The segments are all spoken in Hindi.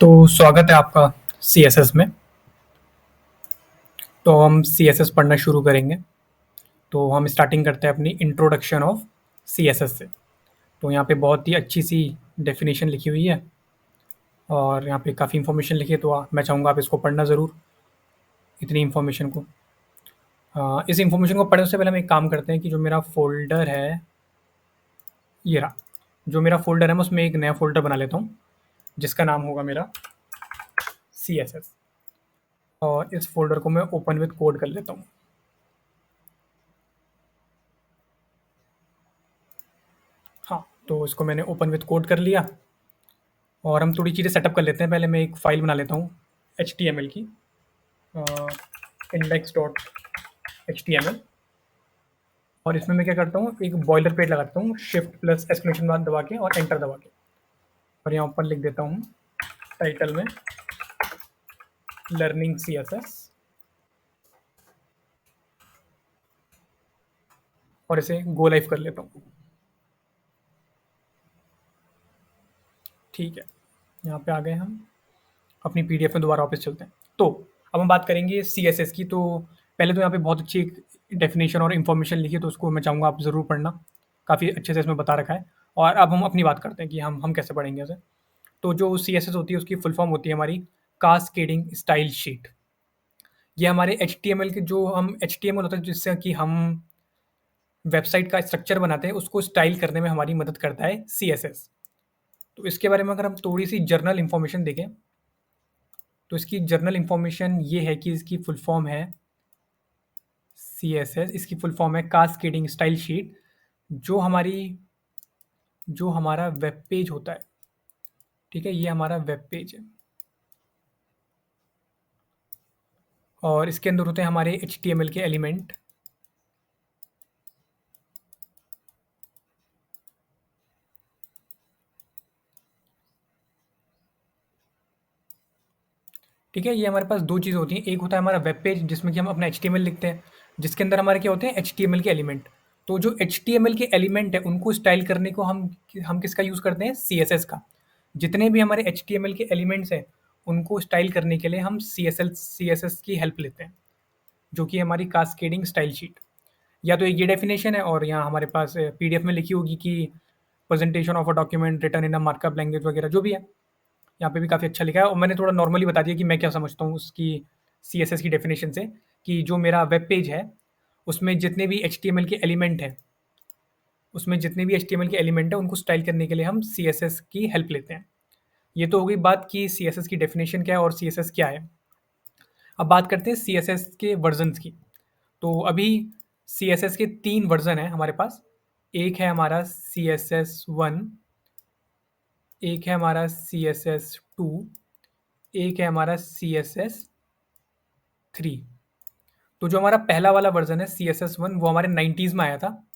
तो स्वागत है आपका सीएसएस में। तो हम सीएसएस पढ़ना शुरू करेंगे। तो हम स्टार्टिंग करते हैं अपनी इंट्रोडक्शन ऑफ सीएसएस से। तो यहाँ पे बहुत ही अच्छी सी डेफिनेशन लिखी हुई है और यहाँ पे काफ़ी इन्फॉर्मेशन लिखी है, तो मैं चाहूँगा आप इसको पढ़ना ज़रूर, इतनी इन्फॉर्मेशन को। इस इन्फॉर्मेशन को पढ़ने से पहले हम एक काम करते हैं कि जो मेरा फ़ोल्डर है, ये रहा। जो मेरा फ़ोल्डर है मैं उसमें एक नया फ़ोल्डर बना लेता हूँ, जिसका नाम होगा मेरा सीएसएस। और इस फ़ोल्डर को मैं ओपन विद कोड कर लेता हूँ। हाँ, तो इसको मैंने ओपन विद कोड कर लिया और हम थोड़ी चीज़ें सेटअप कर लेते हैं। पहले मैं एक फ़ाइल बना लेता हूँ HTML की, index.html। और इसमें मैं क्या करता हूँ, एक बॉयलर प्लेट लगाता हूँ, शिफ्ट प्लस एक्सक्लेमेशन मार्क दबा के और एंटर दबा के। और यहाँ ऊपर लिख देता हूँ टाइटल में लर्निंग CSS और इसे गो लाइव कर लेता हूँ। ठीक है, यहाँ पे आ गए हम। अपनी PDF में दोबारा वापस चलते हैं। तो अब हम बात करेंगे CSS की। तो पहले तो यहाँ पे बहुत अच्छी एक डेफिनेशन और इन्फॉर्मेशन लिखी है, तो उसको मैं चाहूँगा आप ज़रूर पढ़ना। काफ़ी अच्छे से इसमें बता रखा है। और अब हम अपनी बात करते हैं कि हम कैसे पढ़ेंगे उसे। तो जो CSS होती है उसकी फुल फॉर्म होती है हमारी कास्केडिंग स्टाइल शीट। ये हमारे HTML के जो हम HTML होता है जिससे कि हम वेबसाइट का स्ट्रक्चर बनाते हैं, उसको स्टाइल करने में हमारी मदद करता है CSS। तो इसके बारे में अगर हम थोड़ी सी जर्नल इन्फॉर्मेशन देखें, तो इसकी जर्नल इन्फॉर्मेशन ये है कि इसकी फुल फॉर्म है CSS। इसकी फुल फॉर्म है कास्केडिंग स्टाइल शीट। जो हमारा वेब पेज होता है, ठीक है, ये हमारा वेब पेज है और इसके अंदर होते हैं हमारे HTML के एलिमेंट। ठीक है, ये हमारे पास दो चीज़ें होती हैं। एक होता है हमारा वेब पेज जिसमें कि हम अपना HTML लिखते हैं, जिसके अंदर हमारे क्या होते हैं, HTML के एलिमेंट। तो जो HTML के एलिमेंट है उनको स्टाइल करने को हम किसका यूज़ करते हैं, CSS का। जितने भी हमारे HTML के एलिमेंट्स हैं उनको स्टाइल करने के लिए हम CSS की हेल्प लेते हैं, जो कि हमारी कास्केडिंग स्टाइल शीट। या तो एक ये डेफिनेशन है और यहाँ हमारे पास PDF में लिखी होगी कि presentation of a document written in a markup language वगैरह जो भी है। यहाँ पे भी काफ़ी अच्छा लिखा है और मैंने थोड़ा नॉर्मली बता दिया कि मैं क्या समझता हूँ उसकी CSS की डेफिनेशन से, कि जो मेरा वेब पेज है उसमें जितने भी HTML के एलिमेंट हैं, उनको स्टाइल करने के लिए हम CSS की हेल्प लेते हैं। ये तो हो गई बात कि CSS की डेफिनेशन क्या है और CSS क्या है। अब बात करते हैं CSS के वर्जन्स की। तो अभी CSS के 3 वर्ज़न हैं हमारे पास। एक है हमारा CSS1, एक है हमारा CSS2, एक है हमारा CSS3। तो जो हमारा पहला वाला वर्ज़न है CSS1 वो हमारे 90s में आया था,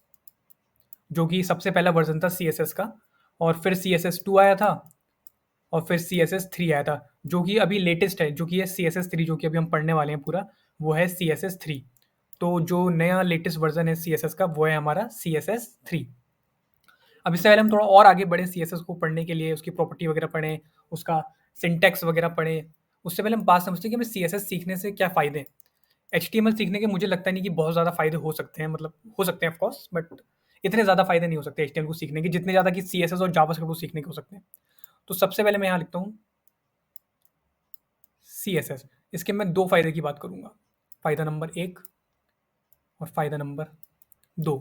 जो कि सबसे पहला वर्ज़न था CSS का। और फिर CSS2 आया था और फिर CSS3 आया था, जो कि अभी लेटेस्ट है, जो कि है CSS3, जो कि अभी हम पढ़ने वाले हैं पूरा, वो है CSS3। तो जो नया लेटेस्ट वर्ज़न है CSS का वो है हमारा CSS3। अब इससे पहले हम थोड़ा और आगे बढ़े CSS को पढ़ने के लिए, उसकी प्रॉपर्टी वगैरह पढ़ें, उसका सिंटैक्स वगैरह पढ़ें, उससे पहले हम बात समझते हैं कि हमें CSS सीखने से क्या फ़ायदे हैं। HTML सीखने के मुझे लगता नहीं कि बहुत ज़्यादा फ़ायदे हो सकते हैं, मतलब हो सकते हैं ऑफ कोर्स, बट इतने ज़्यादा फ़ायदे नहीं हो सकते HTML को सीखने के, जितने ज़्यादा कि CSS और जावास्क्रिप्ट को सीखने के हो सकते हैं। तो सबसे पहले मैं यहाँ लिखता हूँ CSS। इसके मैं 2 फ़ायदे की बात करूँगा, फ़ायदा नंबर 1 और फ़ायदा नंबर 2।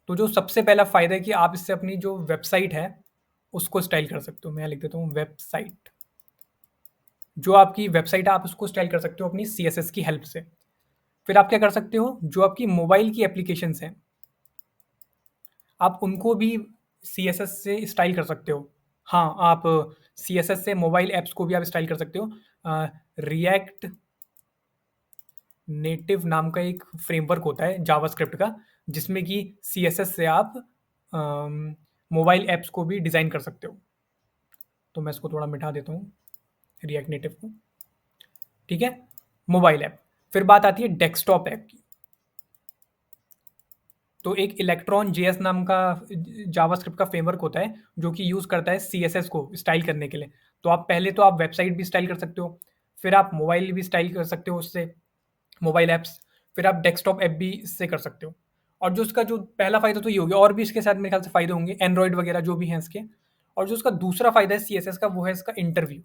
तो जो सबसे पहला फ़ायदा है कि आप इससे अपनी जो वेबसाइट है, उसको स्टाइल कर सकते हो। मैं यहाँ लिख देता हूँ वेबसाइट। जो आपकी वेबसाइट है आप उसको स्टाइल कर सकते हो अपनी CSS की हेल्प से। फिर आप क्या कर सकते हो, जो आपकी मोबाइल की एप्लीकेशंस हैं, आप उनको भी CSS से स्टाइल कर सकते हो। हाँ, आप CSS से मोबाइल ऐप्स को भी आप स्टाइल कर सकते हो। रिएक्ट नेटिव नाम का एक फ्रेमवर्क होता है जावास्क्रिप्ट का, जिसमें कि CSS से आप मोबाइल ऐप्स को भी डिज़ाइन कर सकते हो। तो मैं इसको थोड़ा मिटा देता हूँ, रिएक्ट नेटिव को। ठीक है, मोबाइल ऐप। फिर बात आती है डेस्कटॉप ऐप की। तो एक इलेक्ट्रॉन JS नाम का जावास्क्रिप्ट का फ्रेमवर्क होता है, जो कि यूज़ करता है CSS को स्टाइल करने के लिए। तो आप पहले तो आप वेबसाइट भी स्टाइल कर सकते हो, फिर आप मोबाइल भी स्टाइल कर सकते हो उससे, मोबाइल ऐप्स, फिर आप डेस्कटॉप ऐप भी इससे कर सकते हो। और जो उसका जो पहला फ़ायदा तो ये हो गया, और भी इसके साथ मेरे ख्याल से फ़ायदे होंगे, एंड्रॉइड वगैरह जो भी हैं इसके। और जो उसका दूसरा फ़ायदा है सीएसएस का, वो है इसका इंटरव्यू।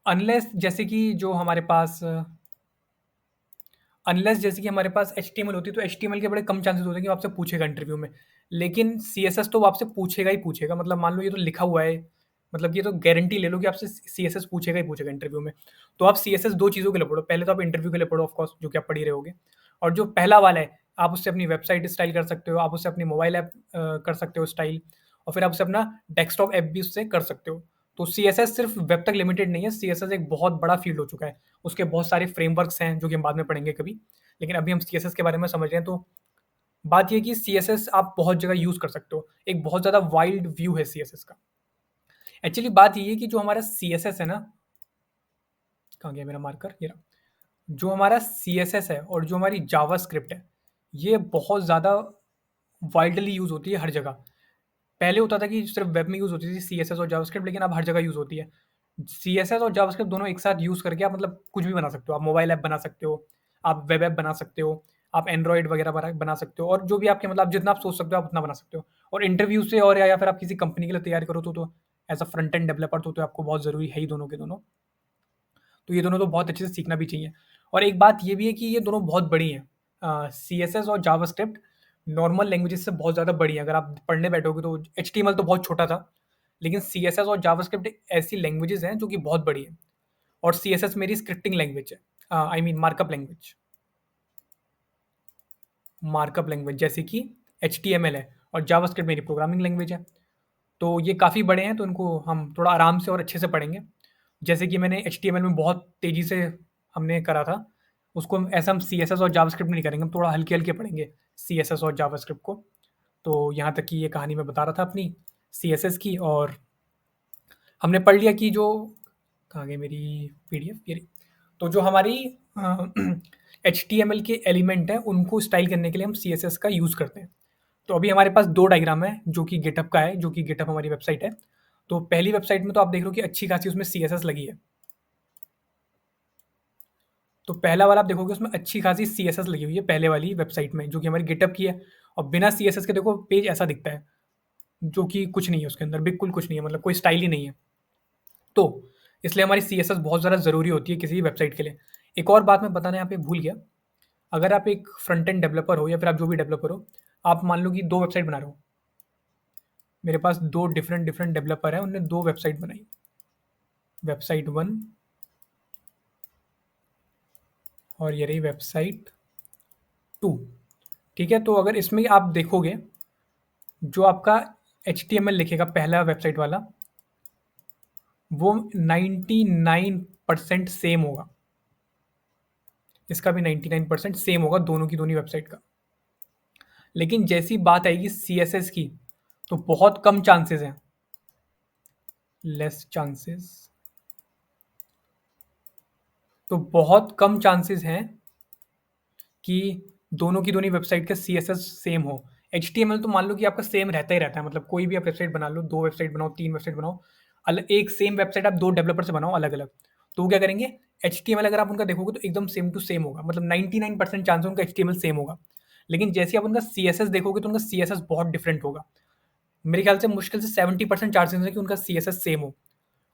अनलेस जैसे कि जो हमारे पास अनलेस जैसे कि हमारे पास एचटीएमएल होती है, तो एचटीएमएल के बड़े कम चांसेस होते हैं कि वो आपसे पूछेगा इंटरव्यू में। लेकिन सीएसएस तो वो आपसे पूछेगा ही पूछेगा, मतलब मान लो ये तो लिखा हुआ है, मतलब ये तो गारंटी ले लो कि आपसे सीएसएस पूछेगा ही पूछेगा इंटरव्यू में। तो आप सीएसएस दो चीज़ों के लिए पढ़ो, पहले तो आप इंटरव्यू के लिए पढ़ो ऑफ कोर्स, जो कि आप पढ़ ही रहे होगे। और जो पहला वाला है, आप उससे अपनी वेबसाइट स्टाइल कर सकते हो, आप उससे अपनी मोबाइल ऐप कर सकते हो स्टाइल, और फिर आप उससे अपना डेस्कटॉप ऐप भी उससे कर सकते हो। तो सीएसएस सिर्फ वेब तक लिमिटेड नहीं है, सीएसएस एक बहुत बड़ा फील्ड हो चुका है। उसके बहुत सारे फ्रेमवर्क्स हैं जो कि हम बाद में पढ़ेंगे कभी। लेकिन अभी हम सीएसएस के बारे में समझ रहे हैं, तो बात ये है कि सीएसएस आप बहुत जगह यूज़ कर सकते हो। एक बहुत ज़्यादा वाइड व्यू है सीएसएस का। एक्चुअली बात ये है कि जो हमारा सीएसएस है ना, कहाँ गया मेरा मार्कर? ये रहा। जो हमारा सीएसएस है और जो हमारी जावास्क्रिप्ट है, ये बहुत ज़्यादा वाइडली यूज़ होती है हर जगह। पहले होता था कि सिर्फ वेब में यूज़ होती थी सीएसएस और जावास्क्रिप्ट, लेकिन अब हर जगह यूज़ होती है। सीएसएस और जावास्क्रिप्ट दोनों एक साथ यूज़ करके आप मतलब कुछ भी बना सकते हो। आप मोबाइल ऐप बना सकते हो, आप वेब ऐप बना सकते हो, आप एंड्रॉइड वगैरह बना सकते हो, और जो भी आपके मतलब आप जितना आप सोच सकते हो, आप उतना बना सकते हो। और इंटरव्यू से और या फिर आप किसी कंपनी के लिए तैयारी करो, तो as a front end developer तो आपको बहुत ज़रूरी है ही दोनों के दोनों। तो ये दोनों तो बहुत अच्छे से सीखना भी चाहिए। और एक बात ये भी है कि ये दोनों बहुत बड़ी हैं। सीएसएस और जावास्क्रिप्ट नॉर्मल लैंग्वेजेस से बहुत ज़्यादा बड़ी हैं। अगर आप पढ़ने बैठोगे तो एचटीएमएल तो बहुत छोटा था, लेकिन सीएसएस और जावास्क्रिप्ट एक ऐसी लैंग्वेजेस हैं जो कि बहुत बड़ी हैं। और सीएसएस मेरी स्क्रिप्टिंग लैंग्वेज है, I mean markup language. Markup language जैसे कि एचटीएमएल है, और जावास्क्रिप्ट मेरी प्रोग्रामिंग लैंग्वेज है। तो ये काफ़ी बड़े हैं, तो इनको हम थोड़ा आराम से और अच्छे से पढ़ेंगे। जैसे कि मैंने एचटीएमएल में बहुत तेज़ी से हमने करा था, उसको ऐसा हम सीएसएस और जावास्क्रिप्ट में नहीं करेंगे, हम थोड़ा हल्के-हल्के पढ़ेंगे सीएसएस और जावास्क्रिप्ट को। तो यहाँ तक की ये कहानी मैं बता रहा था अपनी सीएसएस की। और हमने पढ़ लिया कि जो कहाँ गई मेरी पीडीएफ, ये रही। तो जो हमारी एचटीएमएल के एलिमेंट हैं, उनको स्टाइल करने के लिए हम सीएसएस का यूज़ करते हैं। तो अभी हमारे पास 2 डायग्राम है, जो कि गिटहब का है, जो कि गिटहब हमारी वेबसाइट है। तो पहली वेबसाइट में तो आप देख रहे हो कि अच्छी खासी उसमें सीएसएस लगी है। तो पहला वाला आप देखोगे उसमें अच्छी खासी सीएसएस लगी हुई है पहले वाली वेबसाइट में, जो कि हमारी गिटहब की है। और बिना सीएसएस के देखो पेज ऐसा दिखता है, जो कि कुछ नहीं है उसके अंदर, बिल्कुल कुछ नहीं है, मतलब कोई स्टाइल ही नहीं है। तो इसलिए हमारी सीएसएस बहुत ज़्यादा ज़रूरी होती है किसी भी वेबसाइट के लिए। एक और बात मैं बताना यहाँ पे भूल गया, अगर आप एक फ्रंट एंड डेवलपर हो या फिर आप जो भी डेवलपर हो, आप मान लो कि 2 वेबसाइट बना रहे हो। मेरे पास 2 डिफरेंट डिफरेंट डेवलपर हैं, उन्होंने 2 वेबसाइट बनाई। वेबसाइट 1 और ये रही वेबसाइट 2। ठीक है? तो अगर इसमें आप देखोगे, जो आपका एचटीएमएल लिखेगा पहला वेबसाइट वाला, वो 99% सेम होगा। इसका भी 99% सेम होगा, दोनों की दोनों वेबसाइट का। लेकिन जैसी बात आएगी सीएसएस की, तो बहुत कम चांसेस हैं, लेस चांसेस, तो बहुत कम चांसेस हैं कि दोनों की दोनों वेबसाइट का सीएसएस सेम हो। एचटीएमएल तो मान लो कि आपका सेम रहता ही रहता है, मतलब कोई भी आप वेबसाइट बना लो, 2 वेबसाइट बनाओ, 3 वेबसाइट बनाओ, एक सेम वेबसाइट आप 2 डेवलपर से बनाओ अलग-अलग। तो वो क्या करेंगे, एचटीएमएल अगर आप उनका देखोगे तो एकदम सेम टू सेम होगा, मतलब 99% चांस है उनका एचटीएमएल सेम होगा। लेकिन जैसे आप उनका सीएसएस देखोगे तो उनका सीएसएस बहुत डिफरेंट होगा। मेरे ख्याल से मुश्किल से 70% चांसेस है कि उनका सीएसएस सेम हो।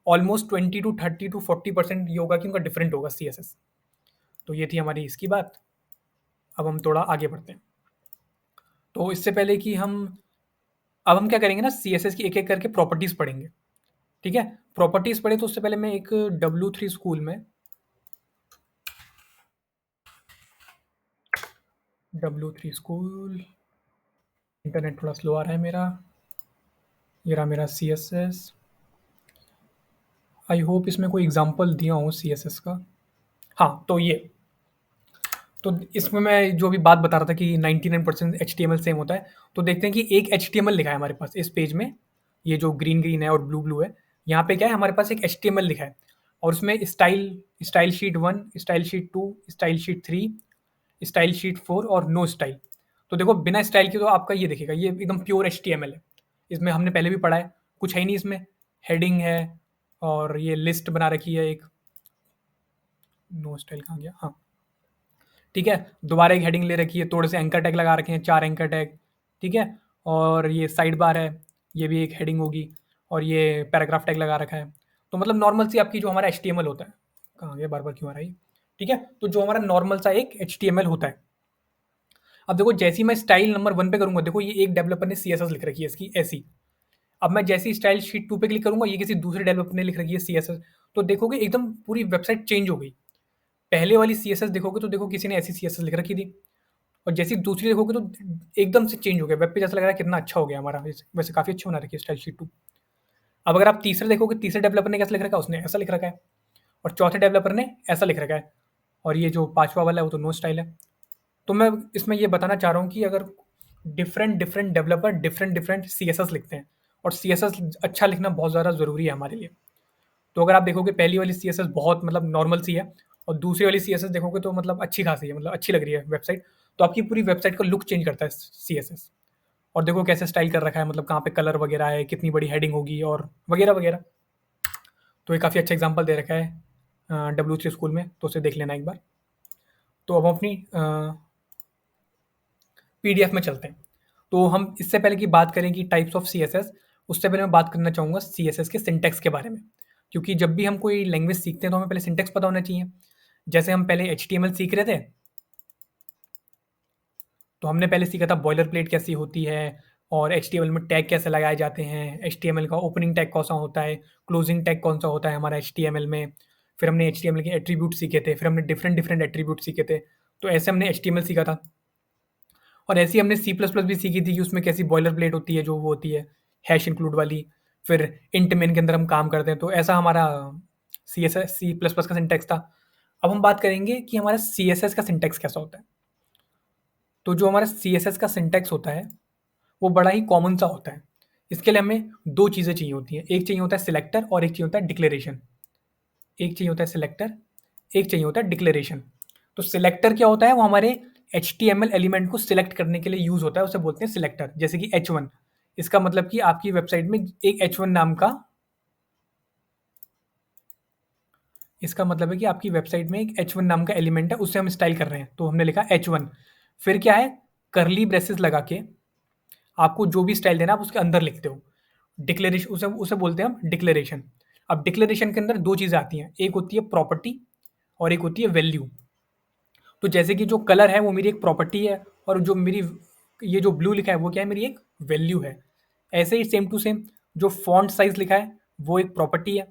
ऑलमोस्ट 20 टू 30 टू 40% ये होगा कि उनका डिफरेंट होगा सीएसएस। तो ये थी हमारी इसकी बात। अब हम थोड़ा आगे बढ़ते हैं। तो इससे पहले कि अब हम क्या करेंगे ना, सीएसएस की एक-एक करके प्रॉपर्टीज़ पढ़ेंगे, ठीक है? प्रॉपर्टीज़ पढ़े तो उससे पहले मैं एक W3 स्कूल में W3 स्कूल, इंटरनेट थोड़ा स्लो आ रहा है मेरा। ये रहा मेरा सीएसएस। आई होप इसमें कोई एग्ज़ाम्पल दिया हो सीएसएस का। हाँ, तो इसमें मैं जो भी बात बता रहा था कि 99% एचटीएमएल सेम होता है, तो देखते हैं कि एक एचटीएमएल लिखा है हमारे पास इस पेज में, ये जो ग्रीन-ग्रीन है और ब्लू-ब्लू है, यहाँ पे क्या है हमारे पास एक एचटीएमएल लिखा है, और उसमें style sheet 1, style sheet 2, style sheet 3, style sheet 4 और नो स्टाइल। तो देखो बिना स्टाइल के तो आपका ये दिखेगा, ये एकदम प्योर HTML है। इसमें हमने पहले भी पढ़ा है, कुछ है ही नहीं इसमें। हेडिंग है और ये लिस्ट बना रखी है एक। नो स्टाइल कहाँ गया? हाँ, ठीक है। दोबारा एक हेडिंग ले रखी है, थोड़े से एंकर टैग लगा रखे हैं, 4 एंकर टैग, ठीक है। और ये साइड बार है, ये भी एक हेडिंग होगी, और ये पैराग्राफ टैग लगा रखा है। तो मतलब नॉर्मल सी आपकी जो हमारा HTML होता है, कहाँ गया, बार-बार क्यों आ रहा है ये? ठीक है, तो जो हमारा नॉर्मल सा एक HTML होता है। अब देखो जैसे ही मैं स्टाइल नंबर 1 पे करूँगा, देखो ये एक डेवलपर ने CSS लिख रखी है इसकी ऐसी। अब मैं जैसे ही स्टाइल शीट 2 पे क्लिक करूँगा, ये किसी दूसरे डेवलपर ने लिख रखी है CSS, तो देखोगे एकदम पूरी वेबसाइट चेंज हो गई। पहले वाली CSS देखोगे तो देखो किसी ने ऐसी CSS लिख रखी थी, और जैसे ही दूसरी देखोगे तो एकदम से चेंज हो गया। वेब पेज ऐसा लग रहा है कितना अच्छा हो गया हमारा, वैसे काफ़ी अच्छी बना रखी है स्टाइल शीट 2। अब अगर आप तीसरे देखोगे, तीसरे डेवलपर ने कैसा लिख रखा है, उसने ऐसा लिख रखा है, और चौथे डेवलपर ने ऐसा लिख रखा है, और ये जो पाँचवा वाला है वो तो नो स्टाइल है। तो मैं इसमें ये बताना चाह रहा हूँ कि अगर different different developer different different CSS लिखते हैं, और CSS अच्छा लिखना बहुत ज़्यादा ज़रूरी है हमारे लिए। तो अगर आप देखोगे पहली वाली CSS बहुत मतलब नॉर्मल सी है, और दूसरी वाली CSS देखोगे तो मतलब अच्छी खासी है, मतलब अच्छी लग रही है वेबसाइट। तो आपकी पूरी वेबसाइट का लुक चेंज करता है CSS। और देखो कैसे स्टाइल कर रखा है, मतलब कहाँ पे कलर वगैरह है, कितनी बड़ी हेडिंग होगी, और वगैरह वगैरह। तो ये काफ़ी अच्छा एग्जांपल दे रखा है W3 स्कूल में, तो उसे देख लेना एक बार। तो अब हम अपनी PDF में चलते हैं। तो हम इससे पहले की बात करें कि टाइप्स ऑफ CSS, उससे पहले मैं बात करना चाहूँगा CSS के सिंटैक्स के बारे में। क्योंकि जब भी हम कोई लैंग्वेज सीखते हैं तो हमें पहले सिंटैक्स पता होना चाहिए। जैसे हम पहले HTML सीख रहे थे, तो हमने पहले सीखा था बॉयलर प्लेट कैसी होती है, और HTML में टैग कैसे लगाए जाते हैं, HTML का ओपनिंग टैग कौन सा होता है, क्लोजिंग टैग कौन सा होता है हमारा HTML में। फिर हमने HTML के एट्रीब्यूट सीखे थे, फिर हमने डिफरेंट डिफरेंट एट्रीब्यूट सीखे थे। तो ऐसे हमने HTML सीखा था। और ऐसे ही हमने C++ भी सीखी थी कि उसमें कैसी बॉयलर प्लेट होती है, जो वो होती है हैश इंक्लूड वाली। फिर इंट मेन के अंदर हम काम करते हैं, तो ऐसा हमारा C++ का सिंटैक्स था। अब हम बात करेंगे कि हमारा CSS का सिंटैक्स कैसा होता है। तो जो हमारा CSS का सिंटैक्स होता है, वो बड़ा ही कॉमन सा होता है। इसके लिए हमें 2 चीज़ें चाहिए होती हैं। एक चाहिए होता है सिलेक्टर, और एक चाहिए होता है डिक्लेरेशन। एक चाहिए होता है सिलेक्टर, एक चाहिए होता है डिक्लेरेशन। तो सिलेक्टर क्या होता है, वो हमारे HTML एलिमेंट को सिलेक्ट करने के लिए यूज़ होता है, उसे बोलते हैं सिलेक्टर। जैसे कि H1, इसका मतलब कि आपकी वेबसाइट में एक H1 नाम का, इसका मतलब है कि आपकी वेबसाइट में एक H1 नाम का एलिमेंट है, उससे हम स्टाइल कर रहे हैं, तो हमने लिखा H1। फिर क्या है, कर्ली ब्रेसेस लगा के आपको जो भी स्टाइल देना है आप उसके अंदर लिखते हो। डिक्लेरेशन, उसे उसे बोलते हैं हम डिक्लेरेशन। अब डिक्लेरेशन के अंदर 2 चीज़ें आती हैं, एक होती है प्रॉपर्टी और एक होती है वैल्यू। तो जैसे कि जो कलर है वो मेरी एक प्रॉपर्टी है, और जो मेरी ये जो ब्लू लिखा है वो क्या है, मेरी एक वैल्यू है। ऐसे ही सेम टू सेम जो फ़ॉन्ट साइज़ लिखा है वो एक प्रॉपर्टी है,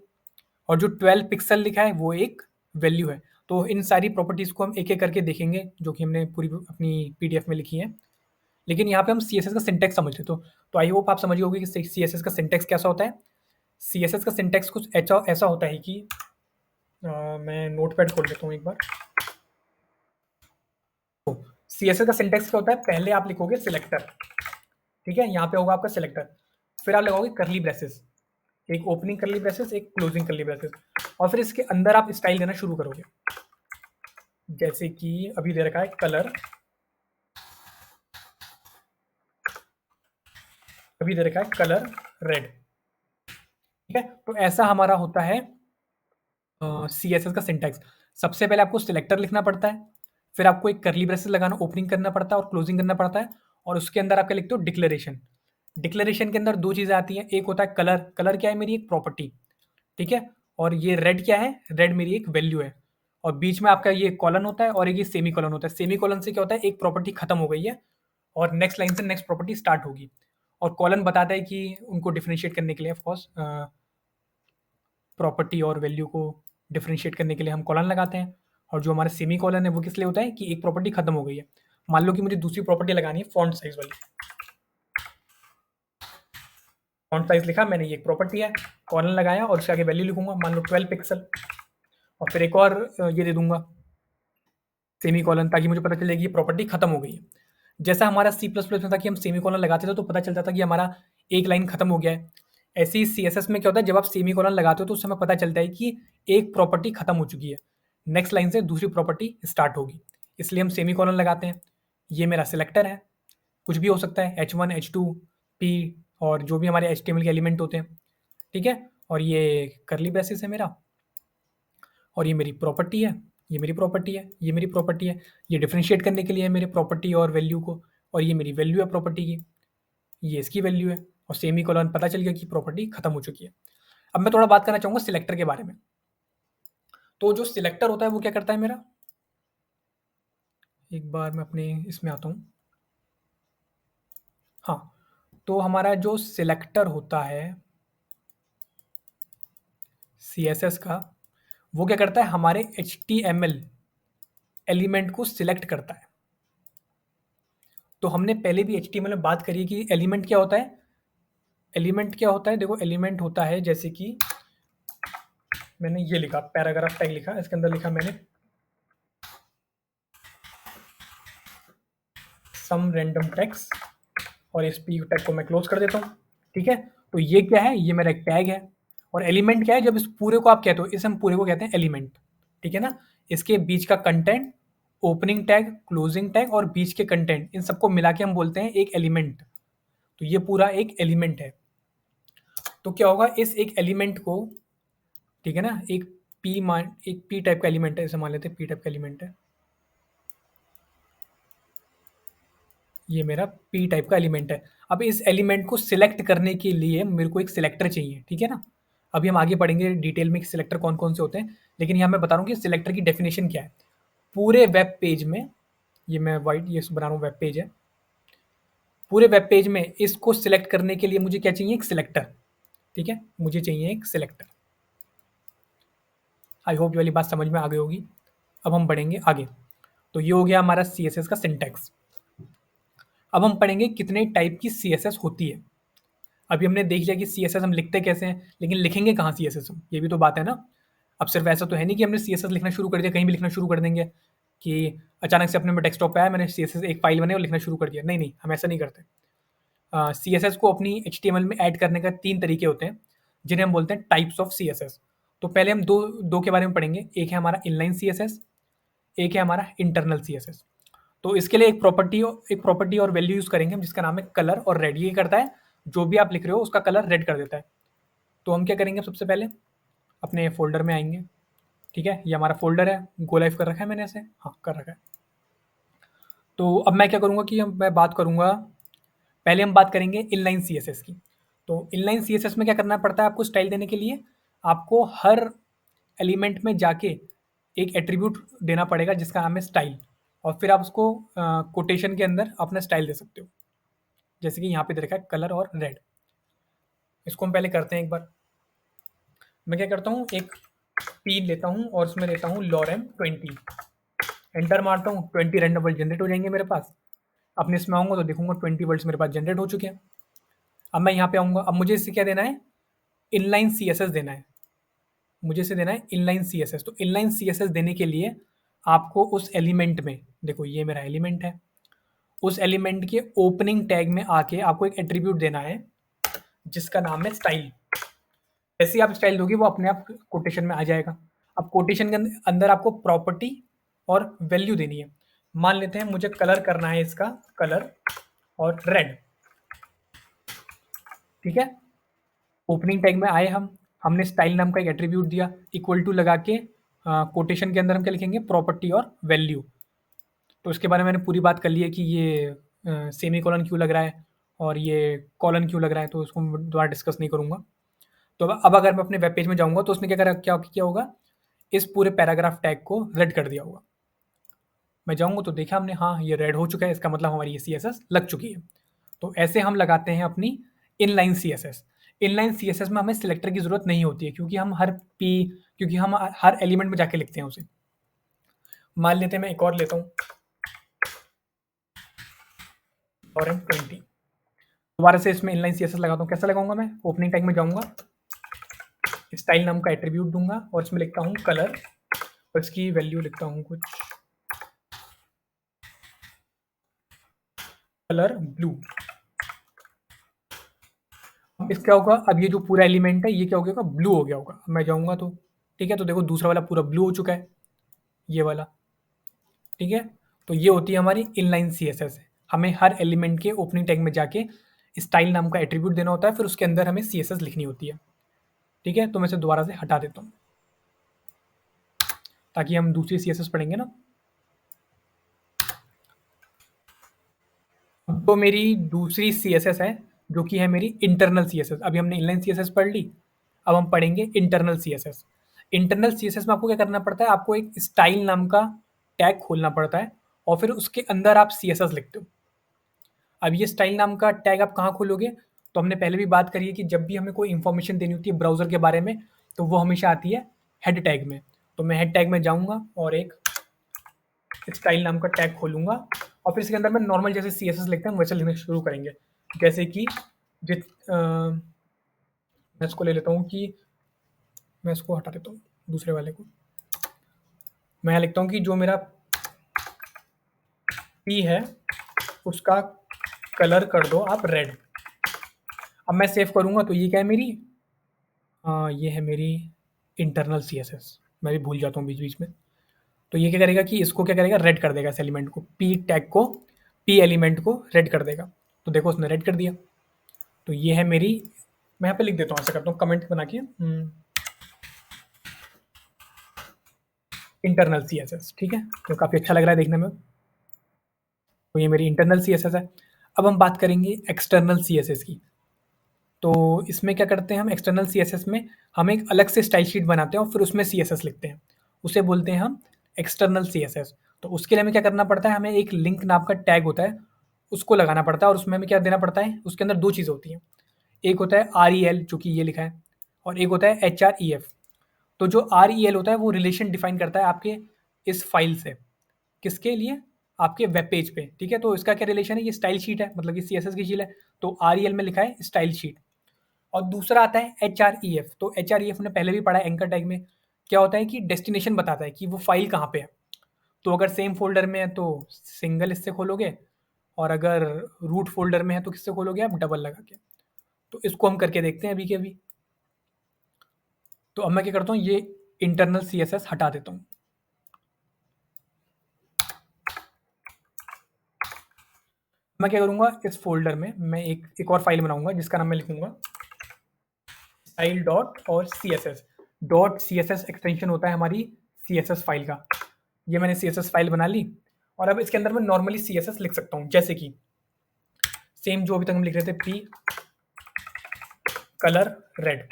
और जो 12 पिक्सल लिखा है वो एक वैल्यू है। तो इन सारी प्रॉपर्टीज़ को हम एक-एक करके देखेंगे, जो कि हमने पूरी अपनी PDF में लिखी हैं। लेकिन यहाँ पे हम CSS का सिंटैक्स समझ रहे, तो आई होप आप समझ गए होगे कि CSS का सिंटैक्स कैसा होता है। CSS का सिंटैक्स कुछ ऐसा ऐसा होता है कि मैं नोटपैड खोल लेता हूँ एक बार। CSS का सिंटैक्स क्या होता है, पहले आप लिखोगे सिलेक्टर, ठीक है, यहाँ पे होगा आपका सिलेक्टर। फिर आप लगाओगे कर्ली ब्रेसेस, एक ओपनिंग कर्ली ब्रेसेस, एक क्लोजिंग कर्ली ब्रेसेस, और फिर इसके अंदर आप स्टाइल देना शुरू करोगे। जैसे कि अभी दे रखा है कलर, अभी दे रखा है कलर रेड, ठीक है। तो ऐसा हमारा होता है CSS का सिंटैक्स। सबसे पहले आपको सिलेक्टर लिखना पड़ता है, फिर आपको एक कर्ली ब्रेसेस लगाना, ओपनिंग करना पड़ता है और क्लोजिंग करना पड़ता है, और उसके अंदर आप क्या लिखते हो, डिक्लेरेशन। डिक्लेरेशन के अंदर 2 चीज़ें आती हैं, एक होता है कलर, कलर क्या है, मेरी एक प्रॉपर्टी, ठीक है, और ये रेड क्या है, रेड मेरी एक वैल्यू है, और बीच में आपका ये कॉलन होता है, और एक ये सेमी कॉलन होता है। सेमी कॉलन से क्या होता है, एक प्रॉपर्टी खत्म हो गई है और नेक्स्ट लाइन से नेक्स्ट प्रॉपर्टी स्टार्ट होगी, और कॉलन बताता है कि उनको डिफरेंशिएट करने के लिए, ऑफ कोर्स प्रॉपर्टी और वैल्यू को डिफरेंशिएट करने के लिए हम कॉलन लगाते हैं। और जो हमारा सेमी कॉलन है वो किस लिए होता है कि एक प्रॉपर्टी खत्म हो गई है। मान लो कि मुझे दूसरी प्रॉपर्टी लगानी है फॉन्ट साइज वाली, फॉन्ट साइज लिखा मैंने, ये एक प्रॉपर्टी है, कॉलन लगाया और उसके आगे वैल्यू लिखूंगा, मान लो 12 पिक्सल, और फिर एक और ये दे दूंगा सेमी कॉलन, ताकि मुझे पता चल जाए कि ये प्रॉपर्टी खत्म हो गई है। जैसा हमारा C++ में था कि हम सेमी कॉलन लगाते थे तो पता चलता था कि हमारा एक लाइन खत्म हो गया है। ऐसे ही CSS में क्या होता है, जब आप सेमी कॉलन लगाते हो तो उस समय पता चलता है कि एक प्रॉपर्टी खत्म हो चुकी है, नेक्स्ट लाइन से दूसरी प्रॉपर्टी स्टार्ट होगी, इसलिए हम सेमी कॉलन लगाते हैं। ये मेरा सिलेक्टर है। कुछ भी हो सकता है, H1, H2, P और जो भी हमारे HTML के एलिमेंट होते हैं, ठीक है? और ये कर्ली ब्रेसेस है मेरा और ये मेरी प्रॉपर्टी है, ये मेरी प्रॉपर्टी है, ये मेरी प्रॉपर्टी है। ये डिफरेंशिएट करने के लिए है मेरे प्रॉपर्टी और वैल्यू को, और ये मेरी वैल्यू है प्रॉपर्टी की, ये इसकी वैल्यू है और सेमीकोलन पता चल गया कि प्रॉपर्टी खत्म हो चुकी है। अब मैं थोड़ा बात करना चाहूँगा सिलेक्टर के बारे में। तो जो सिलेक्टर होता है वो क्या करता है मेरा, एक बार मैं अपने इसमें आता हूँ। हाँ, तो हमारा जो सिलेक्टर होता है CSS का, वो क्या करता है, हमारे HTML एलिमेंट को सिलेक्ट करता है। तो हमने पहले भी HTML में बात करी कि एलिमेंट क्या होता है। एलिमेंट क्या होता है, देखो एलिमेंट होता है जैसे कि मैंने ये लिखा, पैराग्राफ टैग लिखा, इसके अंदर लिखा मैंने सम रैंडम टेक्स्ट और इस पी टैग को मैं क्लोज कर देता हूँ, ठीक है। तो ये क्या है, ये मेरा एक टैग है। और एलिमेंट क्या है, जब इस पूरे को आप कहते हो, इस हम पूरे को कहते हैं एलिमेंट, ठीक है ना। इसके बीच का content, opening tag, closing tag और बीच के कंटेंट, इन सबको मिला के हम बोलते हैं एक एलिमेंट। तो ये पूरा एक एलिमेंट है। तो क्या होगा, इस एक एलिमेंट को, ठीक है ना, एक पी टाइप का एलिमेंट है, ऐसे मान लेते हैं पी टाइप का एलिमेंट है, ये मेरा पी टाइप का एलिमेंट है। अब इस एलिमेंट को सिलेक्ट करने के लिए मेरे को एक सिलेक्टर चाहिए, ठीक है ना। अभी हम आगे पढ़ेंगे डिटेल में कि सिलेक्टर कौन कौन से होते हैं, लेकिन यहाँ मैं बता रहा हूँ कि सिलेक्टर की डेफिनेशन क्या है। पूरे वेब पेज में, ये मैं वाइट ये बना रहा हूँ, वेब पेज है, पूरे वेब पेज में इसको सिलेक्ट करने के लिए मुझे क्या चाहिए, एक सिलेक्टर, ठीक है, मुझे चाहिए एक सिलेक्टर। आई होप ये वाली बात समझ में आ गई होगी। अब हम बढ़ेंगे आगे। तो ये हो गया हमारा CSS का सिंटैक्स। अब हम पढ़ेंगे कितने टाइप की CSS होती है। अभी हमने देख लिया कि CSS हम लिखते कैसे हैं, लेकिन लिखेंगे कहाँ CSS हम, ये भी तो बात है ना। अब सिर्फ ऐसा तो है नहीं कि हमने CSS लिखना शुरू कर दिया, कहीं भी लिखना शुरू कर देंगे कि अचानक से अपने डेस्कटॉप पे आया, मैंने CSS एक फाइल बनाई और लिखना शुरू कर दिया। नहीं नहीं, हम ऐसा नहीं करते। CSS को अपनी HTML में ऐड करने का 3 तरीके होते हैं, जिन्हें हम बोलते हैं टाइप्स ऑफ CSS। तो पहले हम दो दो के बारे में पढ़ेंगे। एक है हमारा इनलाइन CSS, एक है हमारा इंटरनल CSS। तो इसके लिए एक प्रॉपर्टी और वैल्यू यूज़ करेंगे हम, जिसका नाम है कलर और रेड। ये करता है, जो भी आप लिख रहे हो उसका कलर रेड कर देता है। तो हम क्या करेंगे, सबसे पहले अपने फ़ोल्डर में आएँगे, ठीक है? ये हमारा फ़ोल्डर है, गो लाइव कर रखा है मैंने इसे, हाँ, कर रखा है। तो अब मैं क्या करूँगा कि अब मैं बात करूँगा, पहले हम बात करेंगे इनलाइन CSS की। तो इनलाइन CSS में क्या करना पड़ता है आपको स्टाइल देने के लिए? आपको हर एलिमेंट में जाके एक एट्रीब्यूट देना पड़ेगा जिसका नाम है स्टाइल, और फिर आप उसको कोटेशन के अंदर अपना स्टाइल दे सकते हो। जैसे कि यहाँ पे दे रखा है कलर और रेड। इसको हम पहले करते हैं एक बार। मैं क्या करता हूँ, एक पी लेता हूँ और उसमें लेता हूँ lorem 20, एंटर मारता हूँ, 20 रैंडम वर्ड जनरेट हो जाएंगे मेरे पास। अपने इसमें आऊँगा तो देखूंगा 20 वर्ड्स मेरे पास जनरेट हो चुके हैं। अब मैं यहाँ पे आऊँगा, अब मुझे इससे क्या देना है, इनलाइन CSS देना है। मुझे इसे देना है इनलाइन CSS। तो इनलाइन CSS देने के लिए आपको उस एलिमेंट में, देखो ये मेरा एलिमेंट है, उस एलिमेंट के ओपनिंग टैग में आके आपको एक एट्रीब्यूट देना है जिसका नाम है स्टाइल। जैसे ही आप स्टाइल दोगे वो अपने आप कोटेशन में आ जाएगा। अब कोटेशन के अंदर आपको प्रॉपर्टी और वैल्यू देनी है। मान लेते हैं मुझे कलर करना है, इसका कलर और रेड, ठीक है। ओपनिंग टैग में आए हम, हमने स्टाइल नाम का एक एट्रीब्यूट दिया, इक्वल टू लगा के कोटेशन के अंदर हम क्या लिखेंगे, प्रॉपर्टी और वैल्यू। तो इसके बारे में मैंने पूरी बात कर ली है कि ये सेमी कॉलन क्यों लग रहा है और ये कॉलन क्यों लग रहा है, तो उसको मैं दोबारा डिस्कस नहीं करूँगा। तो अब अगर मैं अपने वेब पेज में जाऊँगा तो उसने क्या होगा, इस पूरे पैराग्राफ टैग को रेड कर दिया होगा। मैं जाऊँगा तो देखा हमने, हाँ ये रेड हो चुका है, इसका मतलब हमारी ये CSS लग चुकी है। तो ऐसे हम लगाते हैं अपनी इनलाइन CSS। इनलाइन CSS में हमें सिलेक्टर की ज़रूरत नहीं होती है, क्योंकि हम हर एलिमेंट में जाके लिखते हैं उसे। मान लेते हैं मैं एक और लेता हूँ, और M20, दोबारा से इसमें इनलाइन CSS लगाता हूँ। कैसा लगाऊंगा मैं, ओपनिंग टैग में जाऊँगा, स्टाइल नाम का एट्रीब्यूट दूंगा और इसमें लिखता हूँ कलर और इसकी वैल्यू लिखता हूँ कुछ कलर ब्लू। अब इसका क्या होगा, अब ये जो पूरा एलिमेंट है ये क्या हो गया होगा, ब्लू हो गया होगा। अब मैं जाऊँगा तो ठीक है, तो देखो दूसरा वाला पूरा ब्लू हो चुका है, ये वाला, ठीक है। तो ये होती है हमारी इनलाइन CSS। हमें हर एलिमेंट के ओपनिंग टैग में जाके स्टाइल नाम का एट्रीब्यूट देना होता है, फिर उसके अंदर हमें CSS लिखनी होती है। ठीक है, तो मैं इसे दोबारा से हटा देता हूँ ताकि हम दूसरी CSS पढ़ेंगे ना। तो मेरी दूसरी CSS है जो कि है मेरी इंटरनल CSS। अभी हमने इनलाइन CSS पढ़ ली, अब हम पढ़ेंगे इंटरनल CSS। इंटरनल CSS में आपको क्या करना पड़ता है, आपको एक स्टाइल नाम का टैग खोलना पड़ता है और फिर उसके अंदर आप CSS लिखते हो। अब ये स्टाइल नाम का टैग आप कहाँ खोलोगे, तो हमने पहले भी बात करी है कि जब भी हमें कोई इन्फॉर्मेशन देनी होती है ब्राउज़र के बारे में, तो वो हमेशा आती है हेड टैग में। तो मैं हेड टैग में जाऊँगा और एक स्टाइल नाम का टैग खोलूँगा और फिर इसके अंदर मैं नॉर्मल जैसे CSS लिखते हैं वैसे लिखना शुरू करेंगे। जैसे कि मैं इसको ले लेता हूँ कि मैं इसको हटा देता हूँ दूसरे वाले को। मैं यहाँ लिखता हूँ कि जो मेरा P है उसका कलर कर दो आप रेड। अब मैं सेव करूँगा तो ये क्या है मेरी, ये है मेरी इंटरनल CSS। मैं भी भूल जाता हूँ बीच-बीच में। तो ये क्या करेगा कि इसको क्या करेगा, रेड कर देगा इस एलिमेंट को, P टैग को, P एलिमेंट को रेड कर देगा। तो देखो उसने रेड कर दिया। तो ये है मेरी, मैं यहाँ पे लिख देता हूँ, ऐसा करता हूँ कमेंट बना के इंटरनल CSS। ठीक है, तो काफ़ी अच्छा लग रहा है देखने में। तो ये मेरी इंटरनल CSS है। अब हम बात करेंगे एक्सटर्नल CSS की। तो इसमें क्या करते हैं हम एक्सटर्नल CSS में, हम एक अलग से स्टाइल शीट बनाते हैं और फिर उसमें CSS लिखते हैं। उसे बोलते हैं हम एक्सटर्नल CSS। तो उसके लिए हमें क्या करना पड़ता है, हमें एक लिंक नाम का टैग होता है, उसको लगाना पड़ता है और उसमें हमें क्या देना पड़ता है, उसके अंदर 2 चीज़ें होती हैं। एक होता है REL जो कि ये लिखा है और एक होता है HREF। तो जो REL होता है वो रिलेशन डिफाइन करता है आपके इस फाइल से। किसके लिए? आपके वेब पेज पे। ठीक है, तो इसका क्या रिलेशन है, ये स्टाइल शीट है, मतलब ये CSS की शीट है। तो REL में लिखा है स्टाइल शीट। और दूसरा आता है HREF। तो HREF ने पहले भी पढ़ा है एंकर टैग में। क्या होता है कि डेस्टिनेशन बताता है कि वो फाइल कहाँ पे है। तो अगर सेम फ़ोल्डर में है तो सिंगल इससे खोलोगे और अगर रूट फ़ोल्डर में है तो किससे खोलोगे आप, डबल लगा के। तो इसको हम करके देखते हैं अभी के अभी। तो अब मैं क्या करता हूँ, ये इंटरनल CSS हटा देता हूँ। मैं क्या करूँगा, इस फ़ोल्डर में मैं एक और फ़ाइल बनाऊँगा जिसका नाम मैं लिखूँगा स्टाइल डॉट और CSS। डॉट CSS एक्सटेंशन होता है हमारी CSS फाइल का। ये मैंने CSS फाइल बना ली और अब इसके अंदर मैं नॉर्मली CSS लिख सकता हूँ, जैसे कि सेम जो अभी तक हम लिख रहे थे, P कलर रेड।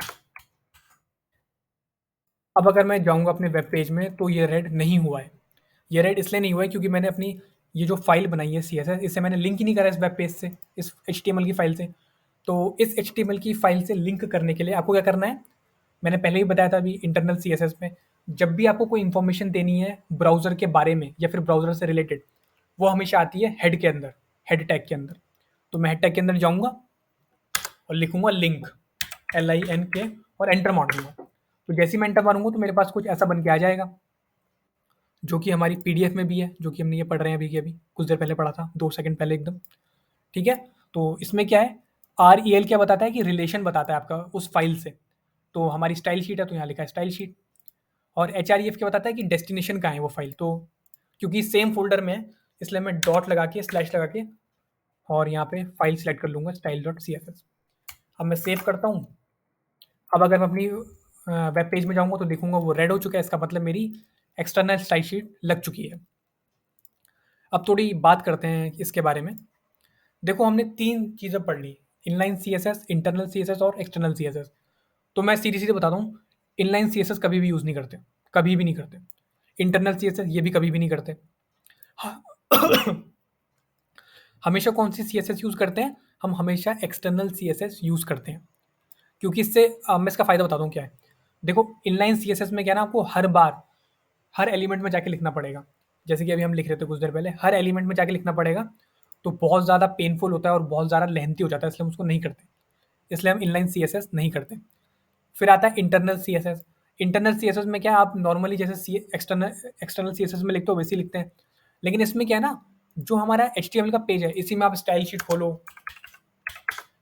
अब अगर मैं जाऊँगा अपने वेब पेज में तो ये रेड नहीं हुआ है। ये रेड इसलिए नहीं हुआ है क्योंकि मैंने अपनी ये जो फाइल बनाई है CSS, इससे मैंने लिंक ही नहीं करा इस वेब पेज से, इस HTML की फाइल से। तो इस HTML की फाइल से लिंक करने के लिए आपको क्या करना है, मैंने पहले ही बताया था अभी इंटरनल CSS में, जब भी आपको कोई इन्फॉर्मेशन देनी है ब्राउज़र के बारे में या फिर ब्राउज़र से रिलेटेड, वो हमेशा आती है हेड के अंदर, हेड टैग के अंदर। तो मैं हेड टैग के अंदर जाऊँगा और लिखूँगा लिंक, LINK, और एंटर मारूँगा। तो जैसे ही मैं एंटर मारूँगा तो मेरे पास कुछ ऐसा बन के आ जाएगा, जो कि हमारी PDF में भी है, जो कि हमने ये पढ़ रहे हैं अभी के अभी, कुछ देर पहले पढ़ा था, 2 सेकंड पहले एकदम। ठीक है? तो इसमें क्या है, REL क्या बताता है कि रिलेशन बताता है आपका उस फाइल से। तो हमारी स्टाइल शीट है तो यहाँ लिखा है स्टाइल शीट। और HREF क्या बताता है कि डेस्टिनेशन कहाँ है वो फाइल। तो क्योंकि सेम फ़ोल्डर में है इसलिए मैं डॉट लगा के, स्लैश लगा के और यहाँ पे फाइल सेलेक्ट कर लूँगा style.css। अब मैं सेव करता हूँ। अब अगर मैं अपनी वेब पेज में जाऊँगा तो देखूँगा वो रेड हो चुका है, इसका मतलब मेरी एक्सटर्नल स्टाइल शीट लग चुकी है। अब थोड़ी बात करते हैं इसके बारे में। देखो हमने 3 चीज़ें पढ़ ली, इनलाइन CSS, इंटरनल CSS और एक्सटर्नल CSS। तो मैं सीधे-सीधे बताता हूँ, इनलाइन CSS कभी भी यूज़ नहीं करते, कभी भी नहीं करते। इंटरनल CSS ये भी कभी भी नहीं करते। हाँ, हमेशा कौन-सी CSS यूज़ करते हैं? हम हमेशा एक्सटर्नल CSS यूज़ करते हैं, क्योंकि इससे मैं इसका फ़ायदा बताता हूँ क्या है। देखो इनलाइन CSS में क्या है ना, आपको हर बार, हर एलिमेंट में जाके लिखना पड़ेगा। जैसे कि अभी हम लिख रहे थे कुछ देर पहले, हर एलिमेंट में जाके लिखना पड़ेगा, तो बहुत ज़्यादा पेनफुल होता है और बहुत ज़्यादा लेंथी हो जाता है, इसलिए हम उसको नहीं करते। इसलिए हम इनलाइन CSS नहीं करते। फिर आता है इंटरनल CSS। इंटरनल CSS में क्या है, आप नॉर्मली जैसे एक्सटर्नल एक्सटर्नल CSS में लिखते हो वैसे ही लिखते हैं। लेकिन इसमें क्या है ना, जो हमारा HTML का पेज है इसी में आप स्टाइल शीट खोलो,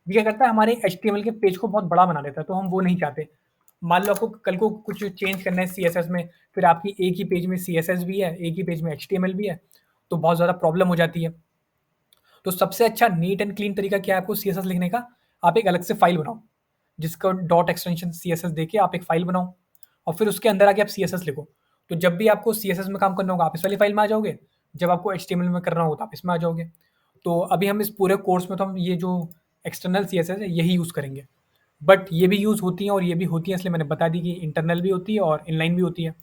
ये क्या करता है हमारे HTML के पेज को बहुत बड़ा बना देता है, तो हम वो नहीं चाहते। मान लो आपको कल को कुछ चेंज करना है CSS में, फिर आपकी एक ही पेज में CSS भी है, एक ही पेज में HTML भी है, तो बहुत ज़्यादा प्रॉब्लम हो जाती है। तो सबसे अच्छा नीट एंड क्लीन तरीका क्या है आपको सीएसएस लिखने का? आप एक अलग से फाइल बनाओ, जिसका डॉट एक्सटेंशन सीएसएस देके आप एक फाइल बनाओ और फिर उसके अंदर आके आप सीएसएस लिखो। तो जब भी आपको सीएसएस में काम करना होगा आप इस वाली फाइल में आ जाओगे, जब आपको एचटीएमएल में करना होगा तो आप इसमें आ जाओगे। तो अभी हम इस पूरे कोर्स में तो हम ये जो एक्सटर्नल सीएसएस है यही यूज़ करेंगे, बट ये भी यूज़ होती हैं और ये भी होती हैं, इसलिए मैंने बता दी कि इंटरनल भी होती है और इनलाइन भी होती है।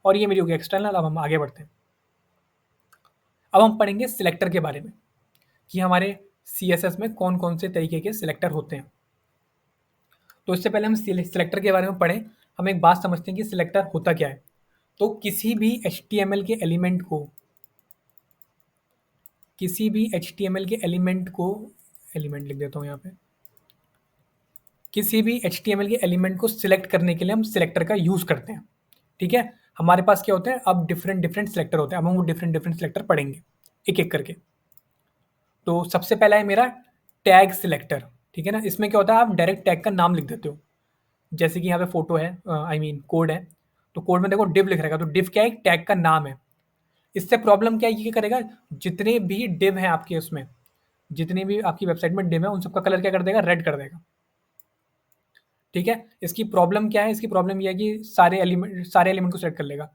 और ये मेरी होगी एक्सटर्नल। अब हम आगे बढ़ते हैं। अब हम पढ़ेंगे सिलेक्टर के बारे में कि हमारे सीएसएस में कौन कौन से तरीके के सिलेक्टर होते हैं। तो इससे पहले हम सिलेक्टर के बारे में पढ़ें, हम एक बात समझते हैं कि सिलेक्टर होता क्या है। तो किसी भी एचटीएमएल के एलिमेंट को एलिमेंट लिख देता हूँ यहाँ पे, किसी भी एचटीएमएल के एलिमेंट को सिलेक्ट करने के लिए हम सिलेक्टर का यूज़ करते हैं। ठीक है, हमारे पास क्या होते हैं, अब डिफरेंट डिफरेंट सिलेक्टर होते हैं। अब हम वो डिफरेंट डिफरेंट सिलेक्टर पढ़ेंगे एक एक करके। तो सबसे पहला है मेरा टैग सिलेक्टर। ठीक है ना, इसमें क्या होता है, आप डायरेक्ट टैग का नाम लिख देते हो। जैसे कि यहाँ पे फोटो है, आई मीन कोड है, तो कोड में देखो डिव लिख रहेगा, तो डिव क्या है, एक टैग का नाम है। इससे प्रॉब्लम क्या है, ये क्या करेगा, जितने भी डिव हैं आपके उसमें, जितने भी आपकी वेबसाइट में डिव है उन सबका कलर क्या कर देगा, रेड कर देगा। ठीक है, इसकी प्रॉब्लम क्या है, इसकी प्रॉब्लम ये है कि सारे एलिमेंट को सेलेक्ट कर लेगा।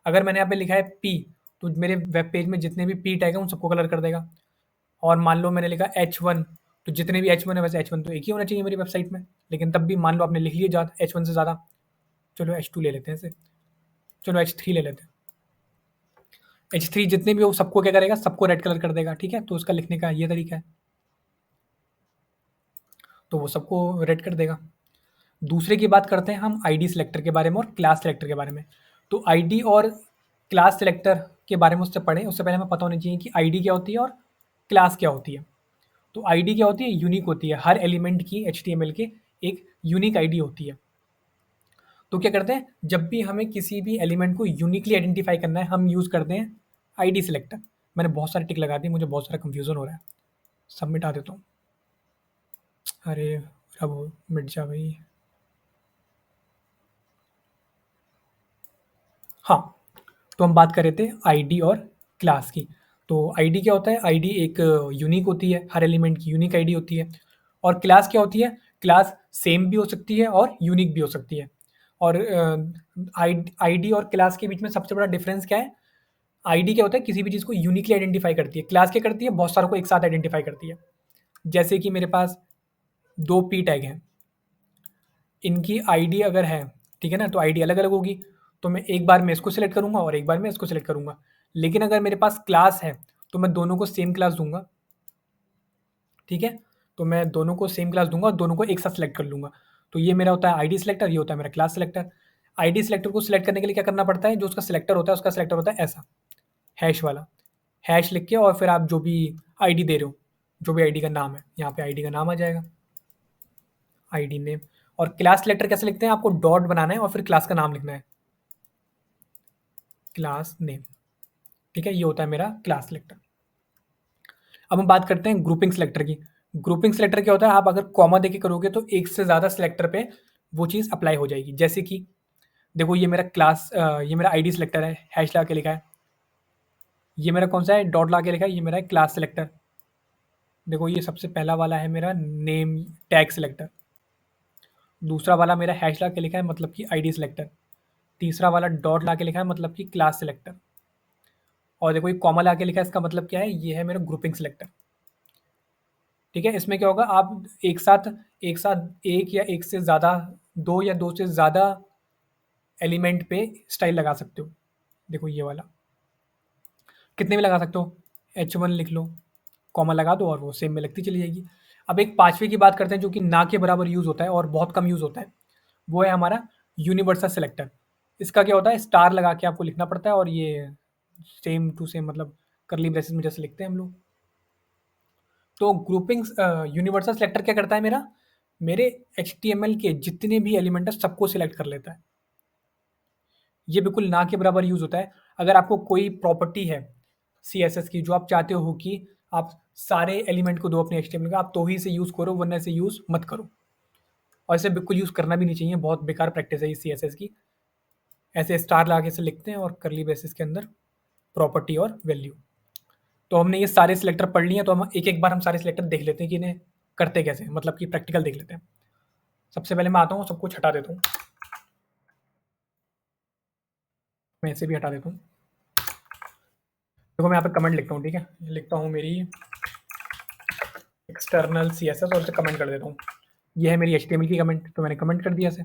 अगर मैंने यहाँ पे लिखा है पी, तो मेरे वेब पेज में जितने भी पी टैग है उन सबको कलर कर देगा। और मान लो मैंने लिखा H1, तो जितने भी H1 है, वैसे H1 तो एक ही होना चाहिए मेरी वेबसाइट में, लेकिन तब भी मान लो आपने लिख लिया ज़्यादा H1 से ज़्यादा, चलो H2 ले लेते हैं इसे, चलो H3 ले लेते हैं। H3 जितने भी हो सबको क्या करेगा, सबको रेड कलर कर देगा। ठीक है, तो उसका लिखने का ये तरीका है, तो वो सबको रेड कर देगा। दूसरे की बात करते हैं हम आईडी सिलेक्टर के बारे में और क्लास सिलेक्टर के बारे में। तो आईडी और क्लास सिलेक्टर के बारे में उससे पढ़ें, उससे पहले हमें पता होना चाहिए कि आईडी क्या होती है और क्लास क्या होती है। तो आईडी क्या होती है, यूनिक होती है, हर एलिमेंट की एचटीएमएल के एक यूनिक आईडी होती है। तो क्या करते हैं, जब भी हमें किसी भी एलिमेंट को यूनिकली आइडेंटिफाई करना है हम यूज़ करते हैं आईडी सिलेक्टर। मैंने बहुत सारे टिक लगा दिए, मुझे बहुत सारा कंफ्यूजन हो रहा है, सब मिटा देता हूँ। अरे अब मिट जा भाई। हाँ, तो हम बात कर रहे थे आईडी और क्लास की। तो आईडी क्या होता है, आईडी एक यूनिक होती है, हर एलिमेंट की यूनिक आईडी होती है। और क्लास क्या होती है, क्लास सेम भी हो सकती है और यूनिक भी हो सकती है। और आईडी और क्लास के बीच में सबसे बड़ा डिफरेंस क्या है, आईडी क्या होता है, किसी भी चीज़ को यूनिकली आइडेंटिफाई करती है, क्लास क्या करती है, बहुत सारों को एक साथ आइडेंटिफाई करती है। जैसे कि मेरे पास 2 पी टैग हैं, इनकी आईडी अगर है, ठीक है ना, तो आईडी अलग-अलग होगी। तो मैं एक बार में इसको सेलेक्ट करूँगा और एक बार में इसको सेलेक्ट करूँगा। लेकिन अगर मेरे पास क्लास है, तो मैं दोनों को सेम क्लास दूँगा, ठीक है? तो मैं दोनों को सेम क्लास दूँगा और दोनों को एक साथ सेलेक्ट कर लूँगा। तो ये मेरा होता है आईडी सिलेक्टर, ये होता है मेरा क्लास सिलेक्टर। आईडी सिलेक्टर को सिलेक्ट करने के लिए क्या करना पड़ता है, जो उसका सिलेक्टर होता है, उसका सिलेक्टर होता है ऐसा, हैश वाला। हैश लिख के और फिर आप जो भी आईडी दे रहे हो, जो भी आईडी का नाम है, यहाँ पे आईडी का नाम आ जाएगा, आईडी नेम। और क्लास सिलेक्टर कैसे लिखते हैं, आपको डॉट बनाना है और फिर क्लास का नाम लिखना है, क्लास नेम। ठीक है, ये होता है मेरा क्लास सिलेक्टर। अब हम बात करते हैं ग्रुपिंग सिलेक्टर की। ग्रुपिंग सिलेक्टर क्या होता है, आप अगर कॉमा देके करोगे तो एक से ज़्यादा सिलेक्टर पे वो चीज़ अप्लाई हो जाएगी। जैसे कि देखो ये मेरा ये मेरा आईडी सिलेक्टर है, हैश लगा के लिखा है। ये मेरा कौन सा है, डॉट लगा के लिखा है, ये मेरा है क्लास सिलेक्टर। देखो ये सबसे पहला वाला है मेरा नेम टैग सिलेक्टर। दूसरा वाला मेरा हैश लगा के लिखा है, मतलब कि आईडी सिलेक्टर। तीसरा वाला डॉट लगा के लिखा है, मतलब कि क्लास सिलेक्टर। और देखो ये कॉमा लगा के लिखा है, इसका मतलब क्या है, ये है मेरा ग्रुपिंग सिलेक्टर। ठीक है, इसमें क्या होगा, आप एक साथ एक या एक से ज़्यादा, दो या दो से ज़्यादा एलिमेंट पे स्टाइल लगा सकते हो। देखो ये वाला, कितने भी लगा सकते हो, H1 लिख लो, कॉमा लगा दो और वो सेम में लगती चली जाएगी। अब एक पाँचवें की बात करते हैं जो कि ना के बराबर यूज़ होता है और बहुत कम यूज़ होता है, वो है हमारा यूनिवर्सल सिलेक्टर। इसका क्या होता है, स्टार लगा के आपको लिखना पड़ता है और ये सेम टू सेम, मतलब कर्ली ब्रेसेस में जैसे लिखते हैं हम लोग। तो ग्रुपिंग यूनिवर्सल सिलेक्टर क्या करता है, मेरे एचटीएमएल के जितने भी एलिमेंट है सबको सिलेक्ट कर लेता है। ये बिल्कुल ना के बराबर यूज़ होता है। अगर आपको कोई प्रॉपर्टी है सीएसएस की जो आप चाहते हो कि आप सारे एलिमेंट को दो अपने एचटीएमएल का, आप तो ही इसे यूज़ करो, वरना इसे यूज़ मत करो। और इसे बिल्कुल यूज़ करना भी नहीं चाहिए, बहुत बेकार प्रैक्टिस है इस सीएसएस की। ऐसे स्टार लगा के इसे लिखते हैं और कर्ली ब्रेसेस के अंदर प्रॉपर्टी और वैल्यू। तो हमने ये सारे सिलेक्टर पढ़ लिए हैं, तो हम एक-एक बार हम सारे सिलेक्टर देख लेते हैं कि इन्हें करते कैसे हैं, मतलब कि प्रैक्टिकल देख लेते हैं। सबसे पहले मैं आता हूँ, सब कुछ हटा देता हूँ। मैं इसे भी हटा देता हूँ। देखो मैं यहाँ पे कमेंट लिखता हूँ, ठीक है? लिखता हूँ मेरी एक्सटर्नल CSS और इसे कमेंट कर देता हूँ। ये है मेरी HTML की कमेंट, तो मैंने कमेंट कर दिया इसे।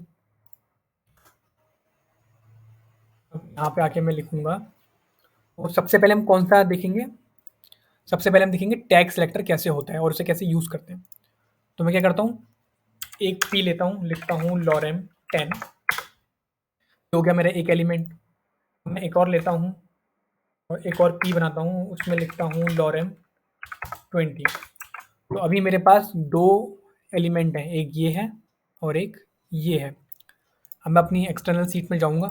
यहाँ पे आके मैं लिखूँगा, और सबसे पहले हम कौन-सा देखेंगे? सबसे पहले हम देखेंगे टैग सिलेक्टर कैसे होता है और उसे कैसे यूज़ करते हैं। तो मैं क्या करता हूँ, एक पी लेता हूँ, लिखता हूँ lorem 10, हो गया मेरा एक एलिमेंट। मैं एक और लेता हूँ और एक और पी बनाता हूँ, उसमें लिखता हूँ lorem 20। तो अभी मेरे पास 2 एलिमेंट हैं, एक ये है और एक ये है। अब मैं अपनी एक्सटर्नल शीट में जाऊँगा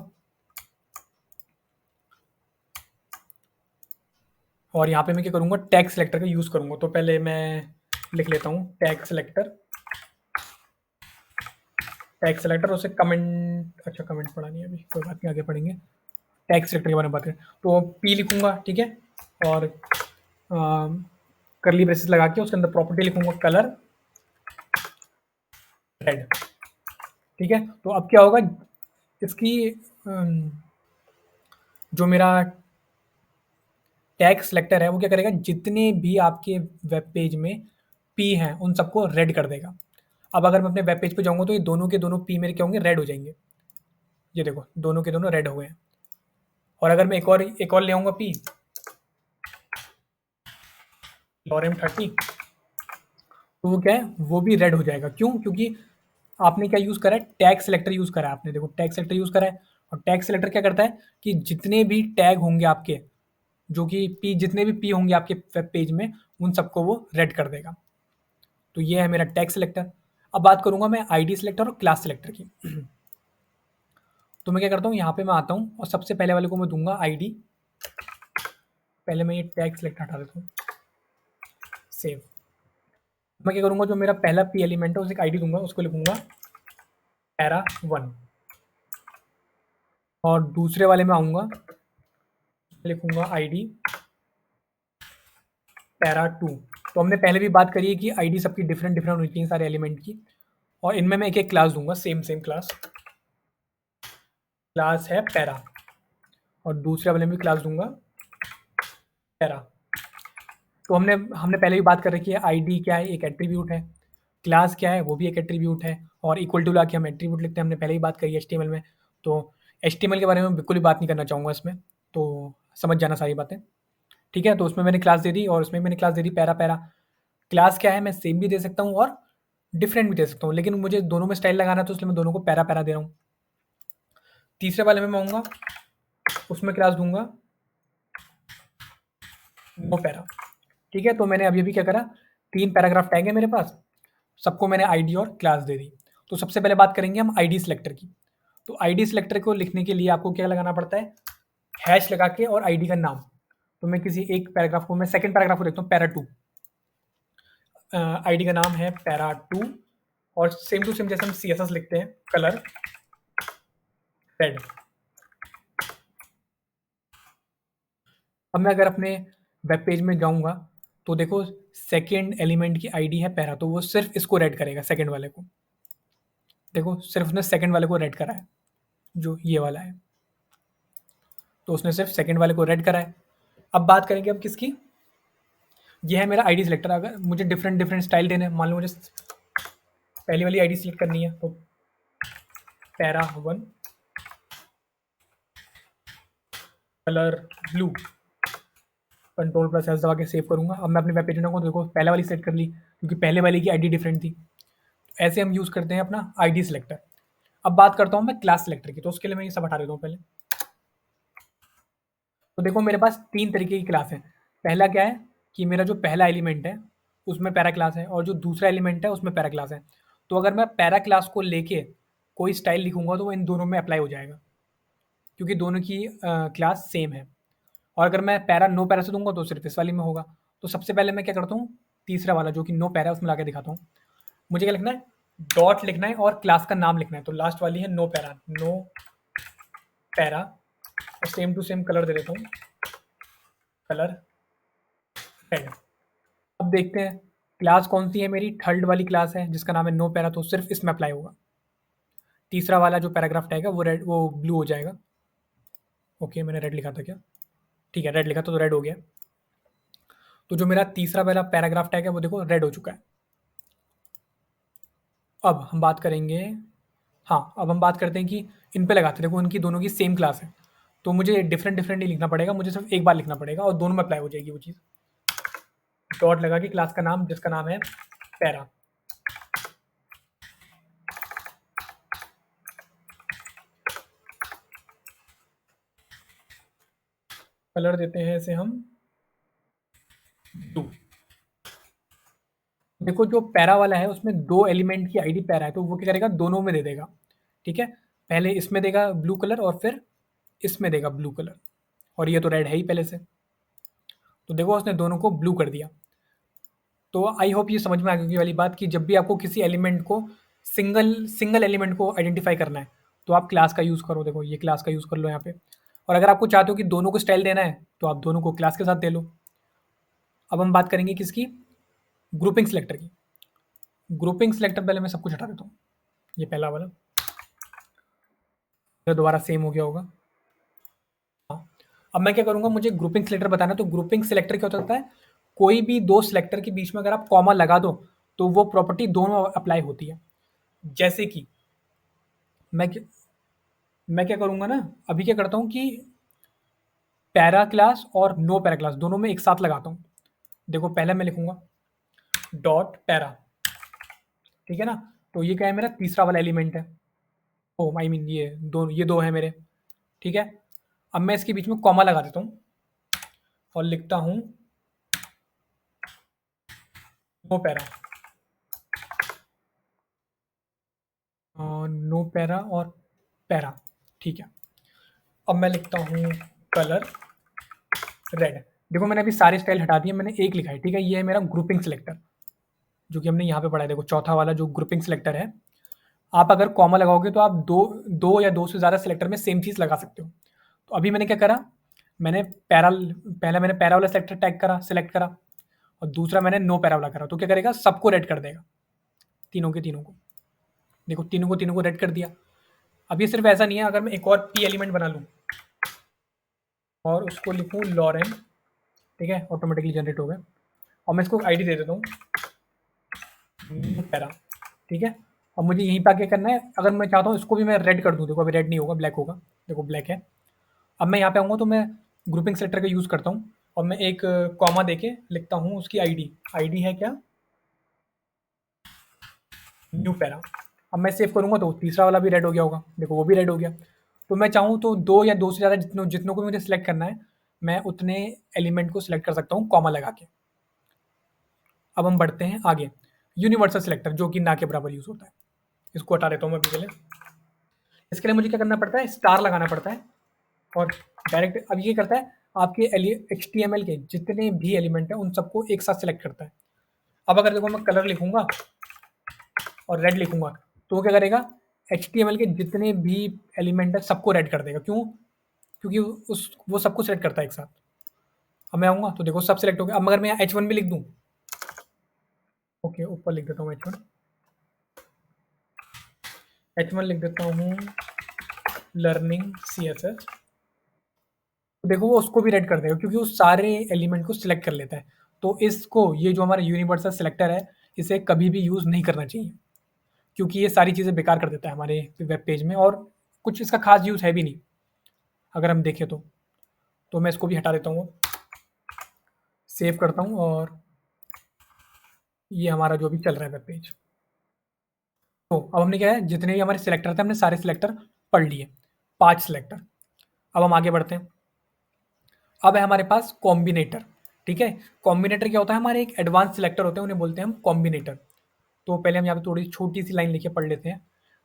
और यहाँ पे मैं क्या करूँगा, टैग सिलेक्टर का यूज़ करूँगा। तो पहले मैं लिख लेता हूँ टैग सिलेक्टर उसे कमेंट, अच्छा कमेंट पढ़ा नहीं है अभी, कोई बात नहीं, आगे पढ़ेंगे। टैग सिलेक्टर के बारे में बात करें तो पी लिखूँगा, ठीक है? और करली ब्रेसेस लगा के उसके अंदर प्रॉपर्टी लिखूँगा कलर रेड, ठीक है? तो अब क्या होगा, इसकी जो मेरा टैग सिलेक्टर है वो क्या करेगा, जितने भी आपके वेब पेज में पी हैं उन सबको रेड कर देगा। अब अगर मैं अपने वेब पेज पे जाऊँगा तो ये दोनों के दोनों पी मेरे क्या होंगे, रेड हो जाएँगे। ये देखो दोनों के दोनों रेड हो गए हैं। और अगर मैं एक और ले आऊँगा पी lorem 30, तो वो क्या है, वो भी रेड हो जाएगा। क्यों? क्योंकि आपने क्या यूज़ करा है, टैग सिलेक्टर यूज़ करा है आपने। देखो टैग सिलेक्टर यूज़ करा है, और टैग सिलेक्टर क्या करता है कि जितने भी टैग होंगे आपके, जो कि पी जितने भी पी होंगे आपके वेब पेज में, उन सबको वो रेड कर देगा। तो ये है मेरा टैग सिलेक्टर। अब बात करूँगा मैं आईडी सिलेक्टर और क्लास सिलेक्टर की। तो मैं क्या करता हूँ, यहाँ पे मैं आता हूँ और सबसे पहले वाले को मैं दूँगा आईडी। पहले मैं ये टैग सिलेक्ट हटा देता हूँ, सेव। मैं क्या करूँगा, जो मेरा पहला पी एलिमेंट है उसे एक आईडी दूँगा, उसको लिखूँगा para1। और दूसरे वाले में आऊँगा, लिखूँगा आईडी para2। तो हमने पहले भी बात करी है कि आईडी सबकी डिफरेंट डिफरेंट होनी चाहिए सारे एलिमेंट की, और इनमें मैं एक-एक क्लास दूँगा, सेम क्लास। क्लास है पैरा, और दूसरे वाले में भी क्लास दूँगा पैरा। तो हमने हमने पहले भी बात कर रखी है, आईडी क्या है, एक एट्रीब्यूट है। क्लास क्या है, वो भी एक एट्रीब्यूट है। और इक्वल टू ला के हम एट्रीब्यूट लिखते हैं, हमने पहले ही बात करी है एचटीएमएल में। तो एचटीएमएल के बारे में बिल्कुल भी बात नहीं करना चाहूँगा इसमें, तो समझ जाना सारी बातें, ठीक है? तो उसमें मैंने क्लास दे दी और उसमें मैंने क्लास दे दी पैरा। क्लास क्या है, मैं सेम भी दे सकता हूँ और डिफरेंट भी दे सकता हूँ, लेकिन मुझे दोनों में स्टाइल लगाना है, तो इसलिए मैं दोनों को पैरा दे रहा हूँ। तीसरे वाले में मैं आऊँगा, उसमें क्लास दूँगा नो पैरा, ठीक है? तो मैंने अभी-अभी क्या करा, 3 पैराग्राफ टैग है मेरे पास, सबको मैंने आईडी और क्लास दे दी। तो सबसे पहले बात करेंगे हम आईडी सिलेक्टर की। तो आईडी सिलेक्टर को लिखने के लिए आपको क्या लगाना पड़ता है, हैश लगा के और आईडी का नाम। तो मैं किसी एक पैराग्राफ को, मैं सेकंड पैराग्राफ को देखता हूँ, पैरा2। आईडी का नाम है पैरा2, और सेम टू सेम जैसे हम सीएसएस लिखते हैं, कलर रेड। अब मैं अगर अपने वेब पेज में जाऊँगा, तो देखो सेकंड एलिमेंट की आईडी है पैरा, तो वो सिर्फ इसको रेड करेगा, सेकंड वाले को। देखो सिर्फ उसने सेकंड वाले को रेड करा है, जो ये वाला है। तो उसने सिर्फ सेकंड वाले को रेड करा है। अब बात करेंगे अब किसकी, ये है मेरा आईडी सिलेक्टर। अगर मुझे डिफरेंट डिफरेंट स्टाइल देने हैं, मान लो मुझे पहली वाली आईडी सिलेक्ट करनी है, तो पैरा1 colour blue, control plus S दबा के सेव करूँगा। अब मैं अपने वेब पेज में देखो पहले वाली सेट कर ली, क्योंकि पहले वाली की आईडी डिफरेंट थी। ऐसे हम यूज़ करते हैं अपना आईडी सिलेक्टर। अब बात करता हूँ मैं क्लास सिलेक्टर की, तो उसके लिए मैं ये सब हटा देता हूँ पहले। तो देखो मेरे पास 3 तरीके की क्लास है। पहला क्या है कि मेरा जो पहला एलिमेंट है उसमें पैरा क्लास है, और जो दूसरा एलिमेंट है उसमें पैरा क्लास है। तो अगर मैं पैरा क्लास को लेके कोई स्टाइल लिखूँगा तो वो इन दोनों में अप्लाई हो जाएगा, क्योंकि दोनों की क्लास सेम है। और अगर मैं पैरा नो पैरा से दूँगा तो सिर्फ इस वाली में होगा। तो सबसे पहले मैं क्या करता हूँ, तीसरा वाला जो कि नो पैरा, उसमें लाके दिखाता हूँ। मुझे क्या लिखना है, डॉट लिखना है और क्लास का नाम लिखना है। तो लास्ट वाली है नो पैरा, और सेम टू सेम कलर दे देता हूँ, कलर रेड। अब देखते हैं क्लास कौन सी है मेरी, थर्ड वाली क्लास है जिसका नाम है नो पैरा, तो सिर्फ इसमें अप्लाई होगा। तीसरा वाला जो पैराग्राफ टैग है वो रेड, वो ब्लू हो जाएगा। ओके, मैंने रेड लिखा था क्या? ठीक है, रेड लिखा था तो रेड हो गया। तो जो मेरा तीसरा वाला पैराग्राफ टैग है वो देखो रेड हो चुका है। अब हम बात करेंगे, हाँ अब हम बात करते हैं कि इन पे लगाते हैं। देखो उनकी दोनों की सेम क्लास है, तो मुझे डिफरेंट डिफरेंट नहीं लिखना पड़ेगा, मुझे सिर्फ एक बार लिखना पड़ेगा और दोनों में अप्लाई हो जाएगी वो चीज़। डॉट लगा के क्लास का नाम जिसका नाम है पैरा। कलर देते हैं इसे हम ब्लू। देखो जो पैरा वाला है उसमें दो एलिमेंट की आईडी पैरा है, तो वो क्या करेगा, दोनों में दे देगा। ठीक है, पहले इसमें देगा ब्लू कलर और फिर इसमें देगा ब्लू कलर, और ये तो रेड है ही पहले से, तो देखो उसने दोनों को ब्लू कर दिया। तो आई होप ये समझ में आ गई वाली बात कि जब भी आपको किसी एलिमेंट को सिंगल सिंगल एलिमेंट को आइडेंटिफाई करना है तो आप क्लास का यूज़ करो। देखो ये क्लास का यूज़ कर लो यहाँ पे, और अगर आपको चाहते हो कि दोनों को स्टाइल देना है तो आप दोनों को क्लास के साथ दे लो। अब हम बात करेंगे किसकी, ग्रुपिंग सिलेक्टर की। ग्रुपिंग सिलेक्टर पहले मैं सब कुछ हटा देता हूँ, ये पहला वाला, ये दोबारा सेम हो गया होगा। हाँ, अब मैं क्या करूँगा, मुझे ग्रुपिंग सिलेक्टर बताना है, तो ग्रुपिंग सिलेक्टर क्या होता है, कोई भी दो सिलेक्टर के बीच में अगर आप कॉमा लगा दो तो वो प्रॉपर्टी दोनों अप्लाई होती है। जैसे कि मैं क्या मैं क्या करूँगा ना, अभी क्या करता हूँ कि पैरा क्लास और नो पैरा क्लास दोनों में एक साथ लगाता हूँ। देखो पहले मैं लिखूँगा डॉट पैरा, ठीक है ना, तो ये क्या है, मेरा तीसरा वाला एलिमेंट है। ओ आई मीन ये दो है मेरे। ठीक है, अब मैं इसके बीच में कॉमा लगा देता हूँ और लिखता हूँ नो पैरा, नो पैरा और पैरा। ठीक है, अब मैं लिखता हूँ कलर रेड। देखो मैंने अभी सारे स्टाइल हटा दिए, मैंने एक लिखा है। ठीक है, ये है मेरा ग्रुपिंग सिलेक्टर जो कि हमने यहाँ पे पढ़ा है। देखो चौथा वाला जो ग्रुपिंग सिलेक्टर है, आप अगर कॉमा लगाओगे तो आप दो दो या दो से ज़्यादा सिलेक्टर में सेम चीज़ लगा सकते हो। तो अभी मैंने क्या करा, मैंने पैरा पहले मैंने पैरा वाला सिलेक्टर टैग करा, सिलेक्ट करा, और दूसरा मैंने नो पैरा वाला करा, तो क्या करेगा, सबको रेड कर देगा, तीनों के तीनों को। देखो तीनों को रेड कर दिया। अब ये सिर्फ ऐसा नहीं है, अगर मैं एक और पी एलिमेंट बना लूँ और उसको लिखूँ लॉरेन, ठीक है, ऑटोमेटिकली जनरेट हो गया, और मैं इसको आईडी दे देता हूँ पैरा। ठीक है, अब मुझे यहीं पे आके करना है, अगर मैं चाहता हूँ इसको भी मैं रेड कर दूँ, देखो अभी रेड नहीं होगा, ब्लैक होगा। देखो ब्लैक है। अब मैं यहाँ पे आऊँगा तो मैं ग्रुपिंग सेलेक्टर का यूज़ करता हूँ और मैं एक कॉमा देके लिखता हूँ उसकी आईडी। आईडी है क्या, न्यू पैरा। अब मैं सेव करूँगा तो तीसरा वाला भी रेड हो गया होगा, देखो वो भी रेड हो गया। तो मैं चाहूँ तो दो या दो से ज़्यादा जितनों जितनों को मुझे सेलेक्ट करना है, मैं उतने एलिमेंट को सिलेक्ट कर सकता हूँ कॉमा लगा के। अब हम बढ़ते हैं आगे, यूनिवर्सल सिलेक्टर जो कि ना के बराबर यूज़ होता है। इसको हटा देता हूँ मैं अभी के लिए। इसके लिए मुझे क्या करना पड़ता है, स्टार लगाना पड़ता है, और डायरेक्ट अब ये करता है आपके HTML के जितने भी एलिमेंट हैं उन सबको एक साथ सेलेक्ट करता है। अब अगर देखो मैं कलर लिखूंगा और रेड लिखूंगा तो वो क्या करेगा, HTML के जितने भी एलिमेंट है सबको रेड कर देगा। क्यों, क्योंकि उस वो सबको सेलेक्ट करता है एक साथ। अब मैं आऊँगा तो देखो सब सेलेक्ट हो गया। अब मगर मैं यहाँ H1 भी लिख दूँ, ओके ऊपर लिख देता हूँ H1 लिख देता हूँ लर्निंग CSS, तो देखो वो उसको भी रेड कर देगा क्योंकि वो सारे एलिमेंट को सिलेक्ट कर लेता है। तो इसको, ये जो हमारा यूनिवर्सल सिलेक्टर है, इसे कभी भी यूज़ नहीं करना चाहिए क्योंकि ये सारी चीज़ें बेकार कर देता है हमारे वेब पेज में, और कुछ इसका खास यूज़ है भी नहीं अगर हम देखें तो। तो मैं इसको भी हटा देता हूँ, सेव करता हूँ, और ये हमारा जो भी चल रहा है वेब पेज। तो अब हमने क्या है, जितने भी हमारे सिलेक्टर थे हमने सारे सिलेक्टर पढ़ लिए, 5 सिलेक्टर। अब हम आगे बढ़ते हैं। अब है हमारे पास कॉम्बिनेटर। ठीक है, कॉम्बिनेटर क्या होता है, हमारे एक एडवांस सिलेक्टर होते हैं, उन्हें बोलते हैं हम कॉम्बिनेटर। तो पहले हम यहाँ पे थोड़ी छोटी सी लाइन लिखे पढ़ लेते हैं।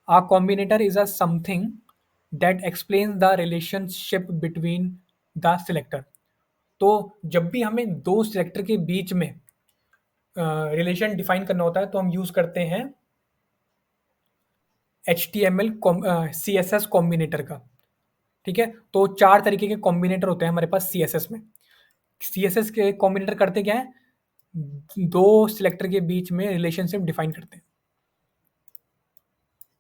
A combinator is a something that explains the relationship between the selector. तो जब भी हमें दो सिलेक्टर के बीच में रिलेशन डिफाइन करना होता है तो हम यूज़ करते हैं HTML CSS कॉम्बिनेटर का। ठीक है, तो 4 तरीके के कॉम्बिनेटर होते हैं हमारे पास CSS में। CSS के कॉम्बिनेटर करते क्या है, दो सिलेक्टर के बीच में रिलेशनशिप डिफाइन करते हैं।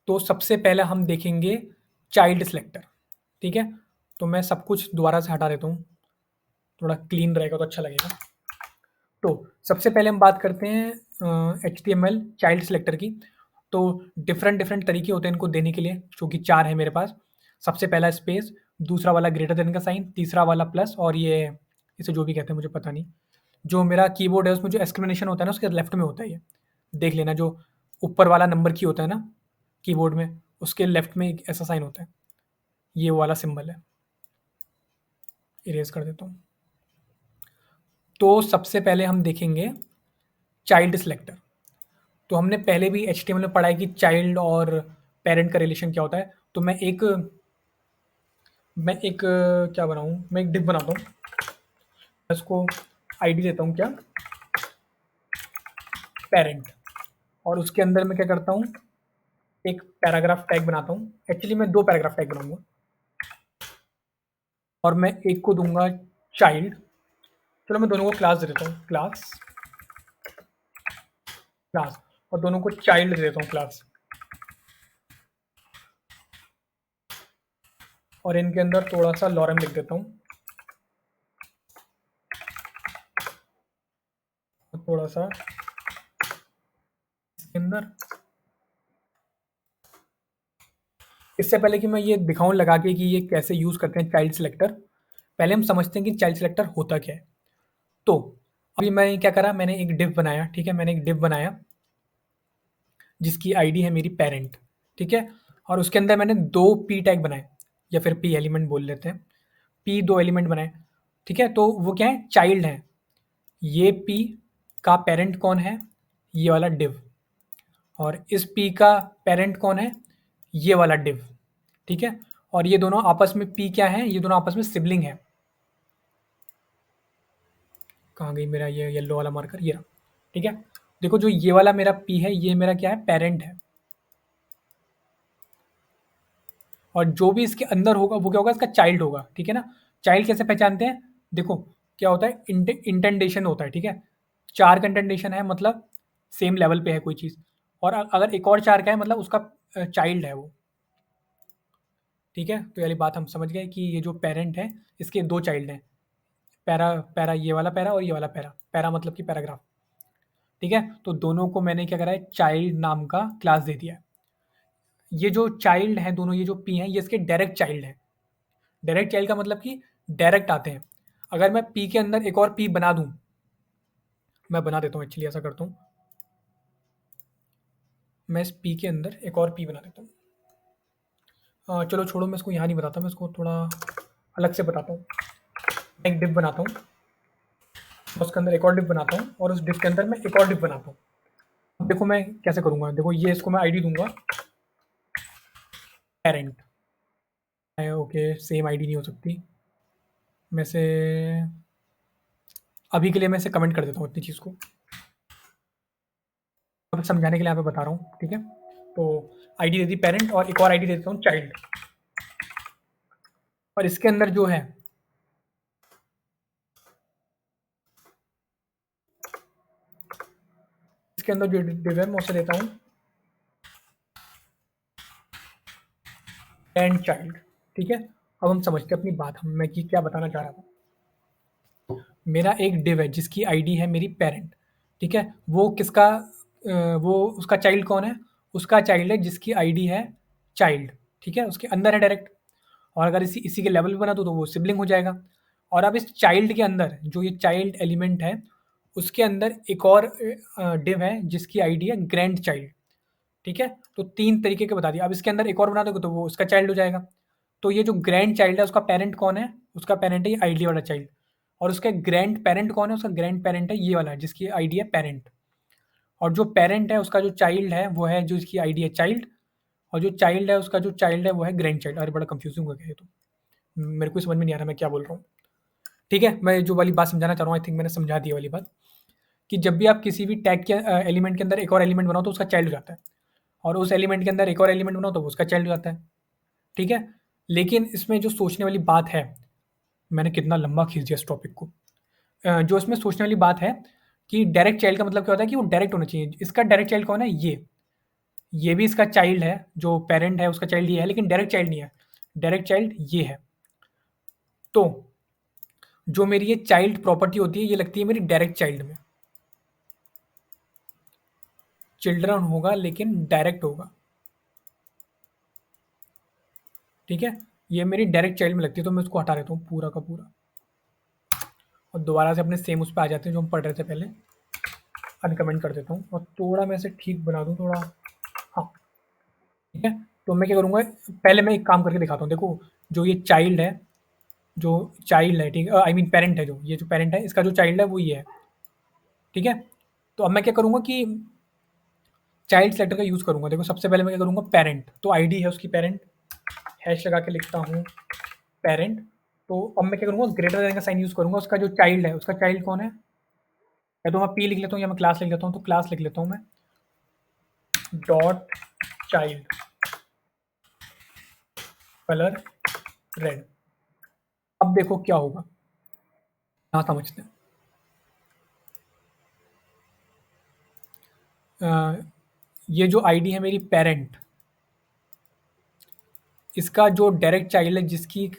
तो सबसे पहले हम देखेंगे चाइल्ड सिलेक्टर, ठीक है? तो मैं सब कुछ दोबारा से हटा देता हूँ, थोड़ा क्लीन रहेगा तो अच्छा लगेगा। तो सबसे पहले हम बात करते हैं HTML चाइल्ड सिलेक्टर की। तो डिफरेंट तरीके होते हैं इनको देने के लिए, जो कि 4 है मेरे पास। सबसे पहला स्पेस, दूसरा वाला ग्रेटर देन का साइन, तीसरा वाला प्लस, और ये इसे जो भी कहते हैं मुझे पता नहीं। जो मेरा कीबोर्ड है उसमें जो एक्सक्लेमेशन होता है ना, उसके लेफ्ट में होता है ये। देख लेना, जो ऊपर वाला नंबर की होता है ना कीबोर्ड में, उसके लेफ्ट में एक ऐसा साइन होता है, ये वो वाला सिंबल है। इरेज कर देता हूँ। तो सबसे पहले हम देखेंगे चाइल्ड सिलेक्टर। तो हमने पहले भी HTML में पढ़ा है कि चाइल्ड और पेरेंट का रिलेशन क्या होता है। तो मैं एक क्या बनाऊँ, मैं एक डिव बनाता हूँ। इसको आईडी देता हूँ क्या, पेरेंट। और उसके अंदर मैं क्या करता हूँ, एक पैराग्राफ टैग बनाता हूँ। एक्चुअली मैं 2 पैराग्राफ टैग बनाऊँगा, और मैं एक को दूँगा चाइल्ड। चलो मैं दोनों को क्लास दे देता हूँ, क्लास, क्लास, और दोनों को चाइल्ड दे देता हूँ, क्लास। और इनके अंदर थोड़ा-सा लॉरेम लिख देता हूँ, और थोड़ा-सा इसके अंदर। इससे पहले कि मैं ये दिखाऊँ लगा के कि ये कैसे यूज़ करते हैं चाइल्ड सिलेक्टर, पहले हम समझते हैं कि चाइल्ड सिलेक्टर होता क्या है। तो अभी मैं क्या करा, मैंने एक डिव बनाया, ठीक है? मैंने एक डिव बनाया जिसकी आईडी है मेरी पेरेंट, ठीक है? और उसके अंदर मैंने 2 पी टैग बनाए, या फिर पी एलिमेंट बोल लेते हैं। पी 2 एलिमेंट बनाए, ठीक है? तो वो क्या है, चाइल्ड हैं। ये पी का पेरेंट कौन है, ये वाला डिव। और इस पी का पेरेंट कौन है, ये वाला डिव, ठीक है? और ये दोनों आपस में पी क्या है, ये दोनों आपस में सिबलिंग है। कहाँ गई मेरा ये येलो वाला मार्कर, ये रहा, ठीक है? देखो, जो ये वाला मेरा पी है, ये मेरा क्या है, पेरेंट है। और जो भी इसके अंदर होगा वो क्या होगा, इसका चाइल्ड होगा, ठीक है ना? चाइल्ड कैसे पहचानते हैं, देखो क्या होता है, इंटेंडेशन होता है, ठीक है? 4 का इंटेंडेशन है मतलब सेम लेवल पे है कोई चीज़, और अगर एक और 4 का है मतलब उसका चाइल्ड है वो, ठीक है? तो ये वाली बात हम समझ गए कि ये जो पेरेंट है, इसके 2 चाइल्ड हैं। पैरा पैरा ये वाला पैरा, और ये वाला पैरा। पैरा मतलब कि पैराग्राफ, ठीक है? तो दोनों को मैंने क्या करा है, चाइल्ड नाम का क्लास दे दिया है। ये जो चाइल्ड हैं दोनों, ये जो पी हैं, ये इसके डायरेक्ट चाइल्ड हैं। डायरेक्ट चाइल्ड का मतलब कि डायरेक्ट आते हैं। अगर मैं पी के अंदर एक और पी बना दूँ, मैं बना देता हूँ, एक्चुअली ऐसा करता हूँ, मैं इस पी के अंदर एक और पी बना देता हूँ। चलो छोड़ो, मैं इसको यहाँ नहीं बताता, मैं इसको थोड़ा अलग से बताता हूँ। एक डिव बनाता हूँ, उसके अंदर एक और डिव बनाता हूँ, और उस डिव के अंदर मैं एक और डिव बनाता हूँ। अब देखो मैं कैसे करूँगा, देखो ये इसको मैं आईडी दूँगा पेरेंट। ओके, सेम आईडी नहीं हो सकती। मैं से अभी के लिए मैं इसे कमेंट कर देता हूँ इतनी चीज़ को, अब समझाने के लिए यहाँ पे बता रहा हूँ, ठीक है? तो आईडी दे दी पेरेंट, और एक और आईडी दे देता हूँ चाइल्ड। और इसके अंदर जो है, इसके अंदर जो डिव है मैं उसे देता हूँ एंड चाइल्ड, ठीक है? अब हम समझते हैं अपनी बात, हम मैं कि क्या बताना चाह रहा था। मेरा एक डिव है जिसकी आईडी है मेरी पेरेंट, ठीक है? वो किसका वो उसका चाइल्ड कौन है? उसका चाइल्ड है जिसकी आईडी है चाइल्ड, ठीक है? उसके अंदर है डायरेक्ट। और अगर इसी इसी के लेवल पे बना दूँ तो वो सिबलिंग हो जाएगा। और अब इस चाइल्ड के अंदर जो ये चाइल्ड एलिमेंट है, उसके अंदर एक और डिव है जिसकी आईडी है ग्रैंड चाइल्ड, ठीक है? तो 3 तरीके के बता दिए। अब इसके अंदर एक और बना दोगे तो वो उसका चाइल्ड हो जाएगा। तो ये जो ग्रैंड चाइल्ड है उसका पेरेंट कौन है? उसका पेरेंट है ये आईडी वाला चाइल्ड। और उसका ग्रैंड पेरेंट कौन है? उसका ग्रैंड पेरेंट है ये वाला जिसकी आईडी है पेरेंट। और जो पेरेंट है उसका जो चाइल्ड है वो है जो इसकी आईडी है चाइल्ड। और जो चाइल्ड है उसका जो चाइल्ड है वो है ग्रैंड चाइल्ड। अरे बड़ा कंफ्यूजिंग हो गया ये तो। मेरे को समझ में नहीं आ रहा मैं क्या बोल रहा हूँ। ठीक है, मैं जो वाली बात समझाना चाह रहा हूँ आई थिंक मैंने समझा दी ये वाली बात, कि जब भी आप किसी भी टैग के एलिमेंट के अंदर एक और एलिमेंट बनाओ तो उसका चाइल्ड हो जाता है। और उस एलिमेंट के अंदर एक और एलिमेंट बनाओ तो वो उसका चाइल्ड हो जाता है। ठीक है? लेकिन इसमें जो सोचने वाली बात है, मैंने कितना लंबा खींच दिया इस टॉपिक को। जो इसमें सोचने वाली बात है कि डायरेक्ट चाइल्ड का मतलब क्या होता है कि वो डायरेक्ट होना चाहिए। इसका डायरेक्ट चाइल्ड कौन है? ये भी इसका चाइल्ड है, जो पेरेंट है उसका चाइल्ड ये है, लेकिन डायरेक्ट चाइल्ड नहीं है। डायरेक्ट चाइल्ड ये है। तो जो मेरी ये चाइल्ड प्रॉपर्टी होती है ये लगती है मेरी डायरेक्ट चाइल्ड में। चिल्ड्रन होगा लेकिन डायरेक्ट होगा, ठीक है। ये मेरी डायरेक्ट चाइल्ड में लगती है, तो मैं उसको हटा देता हूँ पूरा का पूरा, और दोबारा से अपने सेम उस पे आ जाते हैं जो हम पढ़ रहे थे पहले। अनकमेंट कर देता हूँ और थोड़ा मैं इसे ठीक बना दूँ थोड़ा। हाँ, ठीक है। तो मैं क्या करूँगा, पहले मैं एक काम करके दिखाता हूँ। देखो, जो ये चाइल्ड है, जो चाइल्ड है, ठीक है, आई मीन पेरेंट है, जो ये जो पेरेंट है इसका जो चाइल्ड है वो ये है, ठीक है। तो अब मैं क्या करूँगा कि चाइल्ड सेलेक्टर का यूज़ करूँगा। देखो, सबसे पहले मैं क्या करूँगा, पेरेंट, तो आईडी है उसकी पेरेंट, हैश लगा के लिखता हूँ पेरेंट। तो अब मैं क्या करूँगा, ग्रेटर देन का साइन यूज़ करूँगा। उसका जो चाइल्ड है, उसका चाइल्ड कौन है? या तो मैं पी लिख लेता हूँ या मैं क्लास लिख लेता हूँ। तो क्लास लिख लेता हूँ मैं, डॉट चाइल्ड कलर रेड। अब देखो क्या होगा, हाँ समझते हैं। ये जो आईडी है मेरी पेरेंट, इसका जो डायरेक्ट चाइल्ड है, जिसकी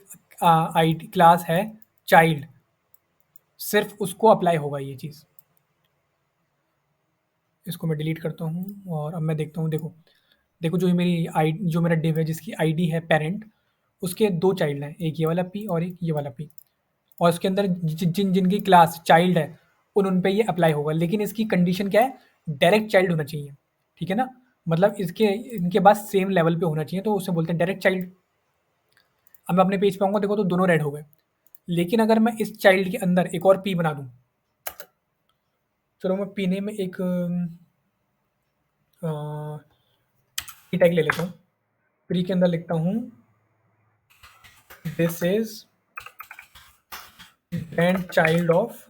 आईडी क्लास है चाइल्ड, सिर्फ उसको अप्लाई होगा ये चीज़। इसको मैं डिलीट करता हूँ और अब मैं देखता हूँ। देखो, देखो, जो ये मेरी आई जो मेरा डिव है जिसकी आईडी है पेरेंट, उसके दो चाइल्ड हैं, एक ये वाला पी और एक ये वाला पी। और उसके अंदर जिनकी क्लास चाइल्ड है उन पे ये अप्लाई होगा, लेकिन इसकी कंडीशन क्या है? डायरेक्ट चाइल्ड होना चाहिए, ठीक है ना। मतलब इसके इनके पास सेम लेवल पे होना चाहिए, तो उसे बोलते हैं डायरेक्ट चाइल्ड। अब मैं अपने पेज पे आऊँगा, देखो तो दोनों रेड हो गए। लेकिन अगर मैं इस चाइल्ड के अंदर एक और पी बना दूँ, चलो मैं पीने में एक पी टैग ले लेता हूँ। प्री के अंदर लिखता हूँ this is grand child of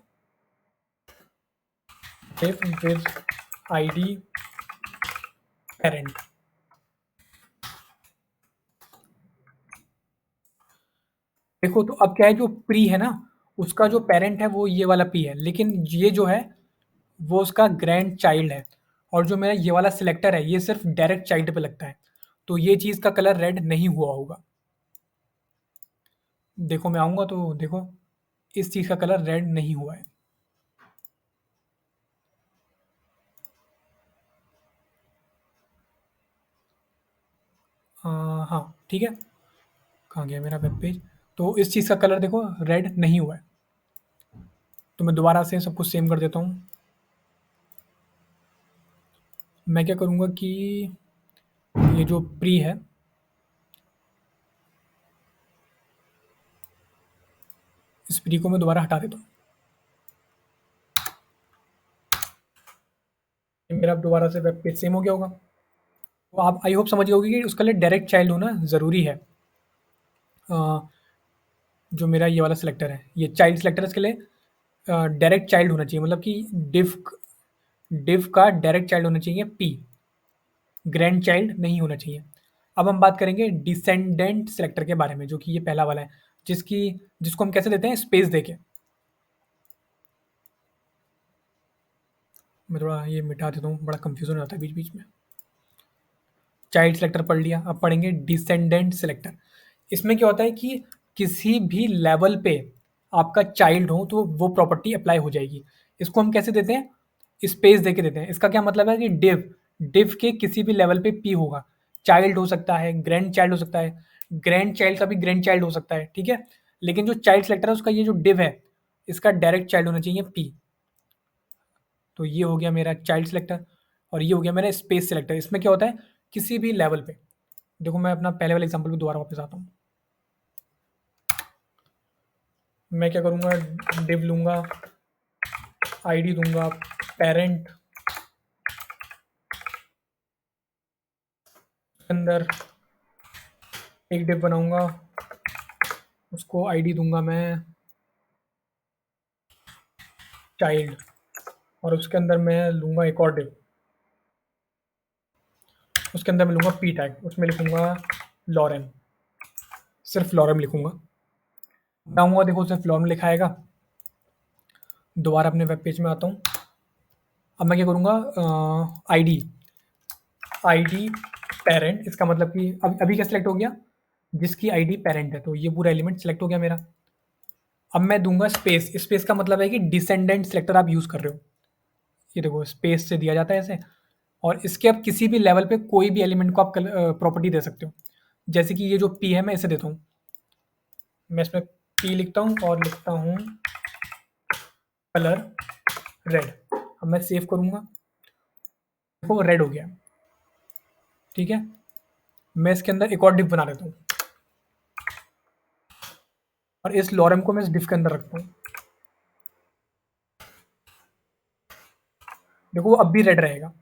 if with id parent। देखो, तो अब क्या है, जो प्री है ना, उसका जो पेरेंट है वो ये वाला पी है, लेकिन ये जो है वो उसका ग्रैंड चाइल्ड है। और जो मेरा ये वाला सिलेक्टर है ये सिर्फ डायरेक्ट चाइल्ड पे लगता है, तो ये चीज़ का कलर रेड नहीं हुआ होगा। देखो, मैं आऊँगा तो देखो, इस चीज़ का कलर रेड नहीं हुआ है। हाँ, ठीक है। कहाँ गया मेरा वेब पेज? तो इस चीज़ का कलर देखो रेड नहीं हुआ है। तो मैं दोबारा से सब कुछ सेम कर देता हूँ। मैं क्या करूँगा कि ये जो प्री है, इस प्री को मैं दोबारा हटा देता हूँ। ये मेरा अब दोबारा से वेब पेज सेम हो गया होगा। तो आप आई होप समझ गए होगे कि उसके लिए डायरेक्ट चाइल्ड होना ज़रूरी है। अ, जो मेरा ये वाला सिलेक्टर है, ये चाइल्ड सिलेक्टर है, इसके लिए डायरेक्ट चाइल्ड होना चाहिए, मतलब कि डिव का डायरेक्ट चाइल्ड होना चाहिए पी, ग्रैंड चाइल्ड नहीं होना चाहिए। अब हम बात करेंगे डिसेंडेंट सिलेक्टर के बारे में, जो कि ये पहला वाला है, जिसकी जिसको हम कैसे देते हैं, स्पेस देके। मैं थोड़ा ये मिटा देता हूँ, बड़ा कंफ्यूजन हो जाता है बीच बीच में। चाइल्ड सेलेक्टर पढ़ लिया, अब पढ़ेंगे डिसेंडेंट सेलेक्टर। इसमें क्या होता है कि किसी भी लेवल पे आपका चाइल्ड हो तो वो प्रॉपर्टी अप्लाई हो जाएगी। इसको हम कैसे देते हैं? स्पेस देके देते हैं। इसका क्या मतलब है कि डिव डिव के किसी भी लेवल पे पी होगा, चाइल्ड हो सकता है, ग्रैंड चाइल्ड हो सकता है, ग्रैंड चाइल्ड का भी ग्रैंड चाइल्ड हो सकता है, ठीक है। लेकिन जो चाइल्ड सेलेक्टर है उसका ये जो डिव है, इसका डायरेक्ट चाइल्ड होना चाहिए पी। तो ये हो गया मेरा चाइल्ड सेलेक्टर, और ये हो गया मेरा स्पेस सेलेक्टर। इसमें क्या होता है, किसी भी लेवल पे, देखो मैं अपना पहले वाले एग्जांपल पे दोबारा वापस आता हूँ। मैं क्या करूँगा, डिव लूँगा, आईडी दूंगा पेरेंट, अंदर एक डिव बनाऊंगा, उसको आईडी दूंगा मैं चाइल्ड, और उसके अंदर मैं लूँगा एक और डिव, उसके अंदर मैं लूँगा पी टैग, उसमें लिखूँगा लॉरेन, सिर्फ लॉरेन लिखूँगा। मैं आऊँगा, देखो सिर्फ लॉरेन लिखा आएगा। दोबारा अपने वेब पेज में आता हूँ, अब मैं क्या करूँगा, आईडी आईडी पेरेंट, इसका मतलब कि अभी क्या सिलेक्ट हो गया, जिसकी आईडी पेरेंट है, तो ये पूरा एलिमेंट सिलेक्ट हो गया मेरा। अब मैं दूंगा स्पेस, स्पेस का मतलब है कि डिसेंडेंट सिलेक्टर आप यूज़ कर रहे हो। ये देखो स्पेस से दिया जाता है ऐसे, और इसके आप किसी भी लेवल पे कोई भी एलिमेंट को आप प्रॉपर्टी दे सकते हो। जैसे कि ये जो पी है मैं इसे देता हूँ, मैं इसमें पी लिखता हूँ और लिखता हूँ कलर रेड। अब मैं सेव करूँगा, देखो रेड हो गया। ठीक है, मैं इसके अंदर एक और डिफ बना देता हूँ और इस लॉरम को मैं इस डिफ के अंदर रखता हूँ। देखो वो अब भी रेड रहेगा,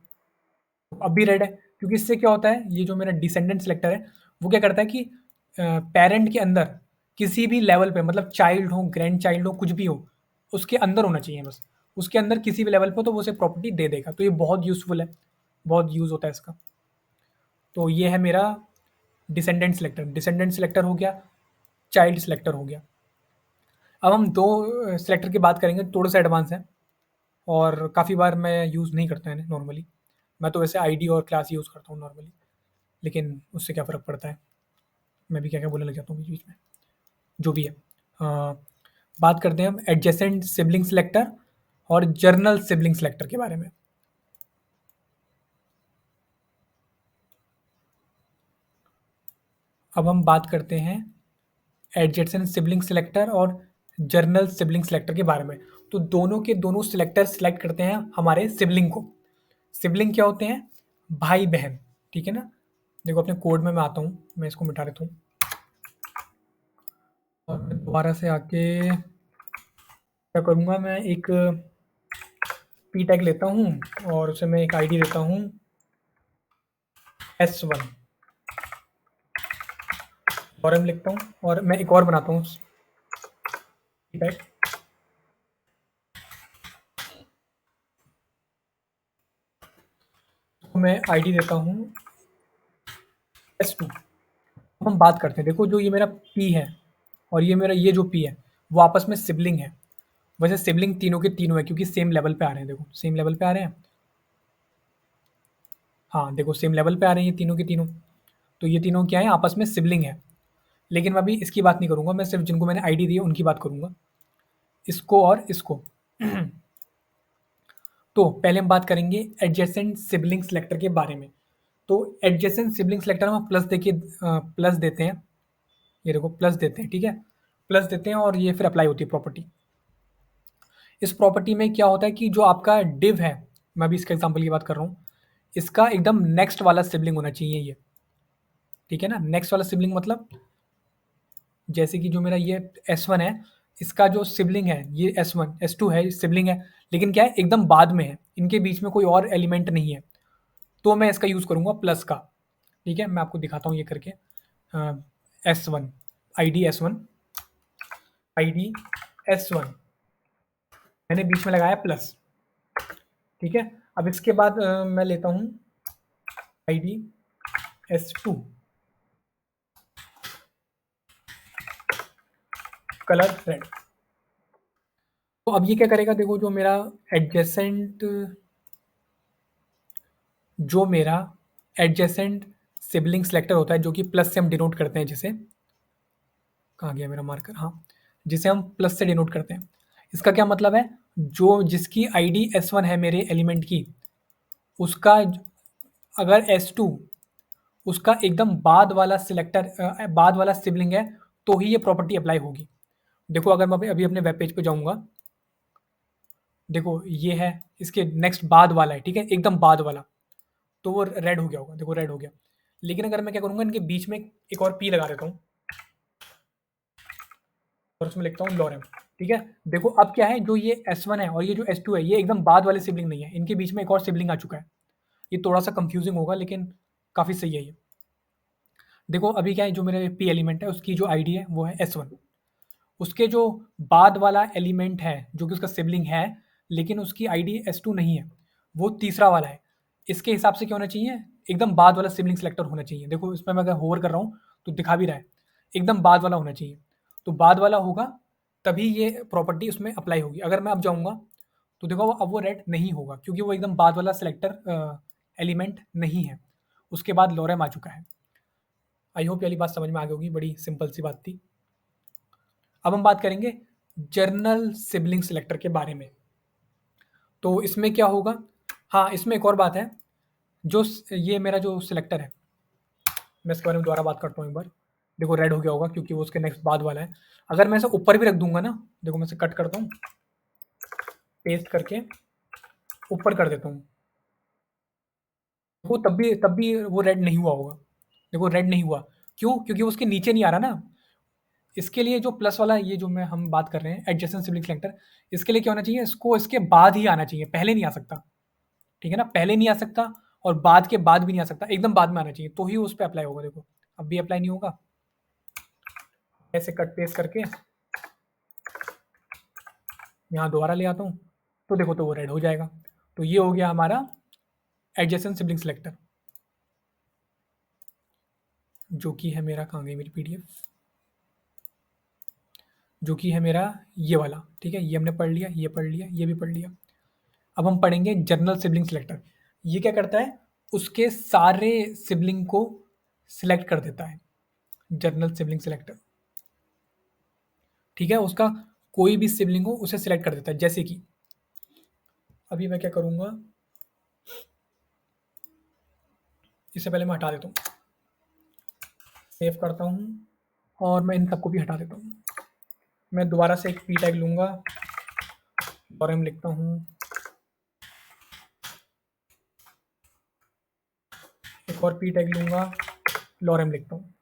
अब भी रेड है, क्योंकि इससे क्या होता है, ये जो मेरा डिसेंडेंट सेलेक्टर है वो क्या करता है कि पेरेंट के अंदर किसी भी लेवल पे, मतलब चाइल्ड हो, ग्रैंड चाइल्ड हो, कुछ भी हो, उसके अंदर होना चाहिए बस, उसके अंदर किसी भी लेवल पे, तो वो उसे प्रॉपर्टी दे देगा। तो ये बहुत यूज़फुल है, बहुत यूज़ होता है इसका। तो ये है मेरा डिसेंडेंट सेलेक्टर। डिसेंडेंट सेलेक्टर हो गया, चाइल्ड सेलेक्टर हो गया। अब हम दो सेलेक्टर की बात करेंगे, थोड़े से एडवांस हैं और काफ़ी बार मैं यूज़ नहीं करता है नॉर्मली। मैं तो वैसे आईडी और क्लास यूज़ करता हूँ नॉर्मली, लेकिन उससे क्या फ़र्क पड़ता है, मैं भी क्या-क्या बोलने लग जाता हूँ बीच-बीच में, जो भी है। बात करते हैं हम एडजेसेंट सिबलिंग सेलेक्टर और जर्नल सिबलिंग सेलेक्टर के बारे में। अब हम बात करते हैं एडजेसेंट सिबलिंग सेलेक्टर और जर्नल सिबलिंग सेलेक्टर के बारे में। तो दोनों के दोनों सेलेक्टर सेलेक्ट करते हैं हमारे सिबलिंग को। सिबलिंग क्या होते हैं, भाई बहन, ठीक है ना। देखो अपने कोड में मैं आता हूँ, मैं इसको मिटा देता हूँ और मैं दोबारा से आके क्या करूँगा, मैं एक पी टैग लेता हूँ और उसे मैं एक आईडी देता हूँ S1 और एम लिखता हूँ और मैं एक और बनाता हूँ पी टैग, तो मैं आईडी देता हूँ S2। अब हम बात करते हैं, देखो जो ये मेरा पी है और ये मेरा ये जो पी है वो आपस में सिबलिंग है। वैसे सिबलिंग तीनों के तीनों है क्योंकि सेम लेवल पे आ रहे हैं, देखो सेम लेवल पे आ रहे हैं। हाँ देखो सेम लेवल पे आ रहे हैं ये तीनों के तीनों, तो ये तीनों क्या है, आपस में सिबलिंग है। लेकिन मैं अभी इसकी बात नहीं करूँगा, मैं सिर्फ जिनको मैंने आईडी दी है उनकी बात करूँगा, इसको और इसको। तो पहले हम बात करेंगे एडजेसेंट सिबलिंग सेलेक्टर के बारे में। तो एडजेसेंट सिबलिंग सेलेक्टर में हम प्लस देके प्लस देते हैं, ये देखो प्लस देते हैं, ठीक है, प्लस देते हैं और ये फिर अप्लाई होती है प्रॉपर्टी। इस प्रॉपर्टी में क्या होता है कि जो आपका डिव है, मैं अभी इसके एग्जांपल की बात कर रहा हूँ, इसका एकदम नेक्स्ट वाला सिबलिंग होना चाहिए ये, ठीक है ना। नेक्स्ट वाला सिबलिंग मतलब जैसे कि जो मेरा ये S1 है, इसका जो सिबलिंग है ये S1, S2 है, सिबलिंग है, लेकिन क्या है एकदम बाद में है, इनके बीच में कोई और एलिमेंट नहीं है, तो मैं इसका यूज़ करूँगा प्लस का। ठीक है, मैं आपको दिखाता हूँ ये करके। S1 ID S1 ID S1 मैंने बीच में लगाया प्लस, ठीक है। अब इसके बाद मैं लेता हूँ आईडी S2 कलर रेड। तो अब ये क्या करेगा, देखो जो मेरा एडजेसेंट जो मेरा एडजेसेंट सिबलिंग सेलेक्टर होता है, जो कि प्लस से हम डिनोट करते हैं, जिसे कहाँ गया मेरा मार्कर, हाँ, जिसे हम प्लस से डिनोट करते हैं। इसका क्या मतलब है, जो जिसकी आईडी S1 है मेरे एलिमेंट की, उसका अगर S2 उसका एकदम बाद वाला सिलेक्टर बाद वाला सिबलिंग है, तो ही ये प्रॉपर्टी अप्लाई होगी। देखो अगर मैं अभी अपने वेब पेज पे जाऊँगा, देखो ये है, इसके नेक्स्ट बाद वाला है, ठीक है, एकदम बाद वाला, तो वो रेड हो गया होगा, देखो रेड हो गया। लेकिन अगर मैं क्या करूँगा, इनके बीच में एक और पी लगा देता हूँ और उसमें लिखता हूँ लॉरेम, ठीक है। देखो अब क्या है, जो ये S1 है और ये जो S2 है, ये एकदम बाद वाले सिबलिंग नहीं है, इनके बीच में एक और सिबलिंग आ चुका है। ये थोड़ा सा कंफ्यूजिंग होगा लेकिन काफ़ी सही है ये। देखो अभी क्या है, जो मेरे पी एलिमेंट है उसकी जो आईडी है वो है S1, उसके जो बाद वाला एलिमेंट है जो कि उसका सिबलिंग है, लेकिन उसकी आईडी S2 नहीं है, वो तीसरा वाला है। इसके हिसाब से क्या होना चाहिए, एकदम बाद वाला सिबलिंग सेलेक्टर होना चाहिए। देखो इसमें मैं अगर होवर कर रहा हूँ तो दिखा भी रहा है, एकदम बाद वाला होना चाहिए। तो बाद वाला होगा तभी ये प्रॉपर्टी उसमें अप्लाई होगी। अगर मैं अब जाऊँगा तो देखो अब वो रेड नहीं होगा क्योंकि वो एकदम बाद वाला सिलेक्टर एलिमेंट नहीं है। उसके बाद लॉरेम आ चुका है। आई होप ये वाली बात समझ में आ गई होगी, बड़ी सिंपल सी बात थी। अब हम बात करेंगे जर्नल सिबलिंग सिलेक्टर के बारे में। तो इसमें क्या होगा, हाँ इसमें एक और बात है, जो ये मेरा जो सिलेक्टर है, मैं इसके बारे में दोबारा बात करता हूँ एक बार। देखो रेड हो गया होगा क्योंकि वो उसके नेक्स्ट बाद वाला है। अगर मैं इसे ऊपर भी रख दूंगा ना, देखो मैं इसे कट करता हूँ, पेस्ट करके ऊपर कर देता हूँ, वो तब भी वो रेड नहीं हुआ होगा। देखो रेड नहीं हुआ, क्यों? क्योंकि वो उसके नीचे नहीं आ रहा ना। इसके लिए जो प्लस वाला ये जो मैं हम बात कर रहे हैं एडजेसेंट सिबलिंग सेलेक्टर, इसके लिए क्या होना चाहिए, इसको इसके बाद ही आना चाहिए, पहले नहीं आ सकता। ठीक है ना, पहले नहीं आ सकता और बाद के बाद भी नहीं आ सकता, एकदम बाद में आना चाहिए तो ही उस पर अप्लाई होगा। देखो अब भी अप्लाई नहीं होगा, ऐसे कट पेस्ट करके यहाँ दोबारा ले आता हूँ, तो देखो तो वो रेड हो जाएगा। तो ये हो गया हमारा एडजेसेंट सिबलिंग सेलेक्टर, जो कि है मेरा, कहाँ गई मेरी पीडीएफ, जो कि है मेरा ये वाला। ठीक है, ये हमने पढ़ लिया, ये पढ़ लिया, ये भी पढ़ लिया। अब हम पढ़ेंगे जर्नल सिबलिंग सेलेक्टर। ये क्या करता है, उसके सारे सिबलिंग को सिलेक्ट कर देता है, जर्नल सिबलिंग सेलेक्टर। ठीक है, उसका कोई भी सिबलिंग हो उसे सिलेक्ट कर देता है। जैसे कि अभी मैं क्या करूँगा, इससे पहले मैं हटा देता हूँ, सेव करता हूँ और मैं इन सबको भी हटा देता हूँ। मैं दोबारा से एक पी टैग लूँगा और हम लिखता हूँ, एक और पी टैग लूँगा, लॉरेम लिखता हूँ।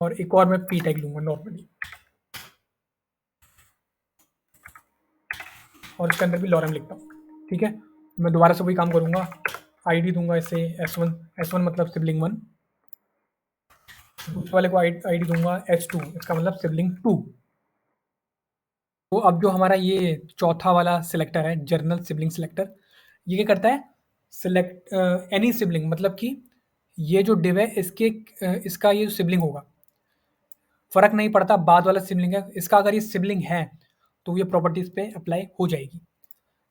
और एक और मैं पी टैग लूँगा नॉर्मली, और इसके अंदर भी लॉरेम लिखता हूँ। ठीक है, मैं दोबारा से वही काम करूँगा, आईडी दूंगा इसे S1 मतलब सिबलिंग 1, दूसरे वाले को आईडी दूंगा S2, इसका मतलब सिबलिंग 2। तो अब जो हमारा ये चौथा वाला सिलेक्टर है जर्नल सिबलिंग सिलेक्टर, ये क्या करता है, सिलेक्ट एनी सिबलिंग, मतलब कि ये जो डिव है इसका ये सिबलिंग होगा, फर्क नहीं पड़ता बाद वाला सिबलिंग है इसका, अगर ये सिबलिंग है तो ये प्रॉपर्टीज पे अप्लाई हो जाएगी।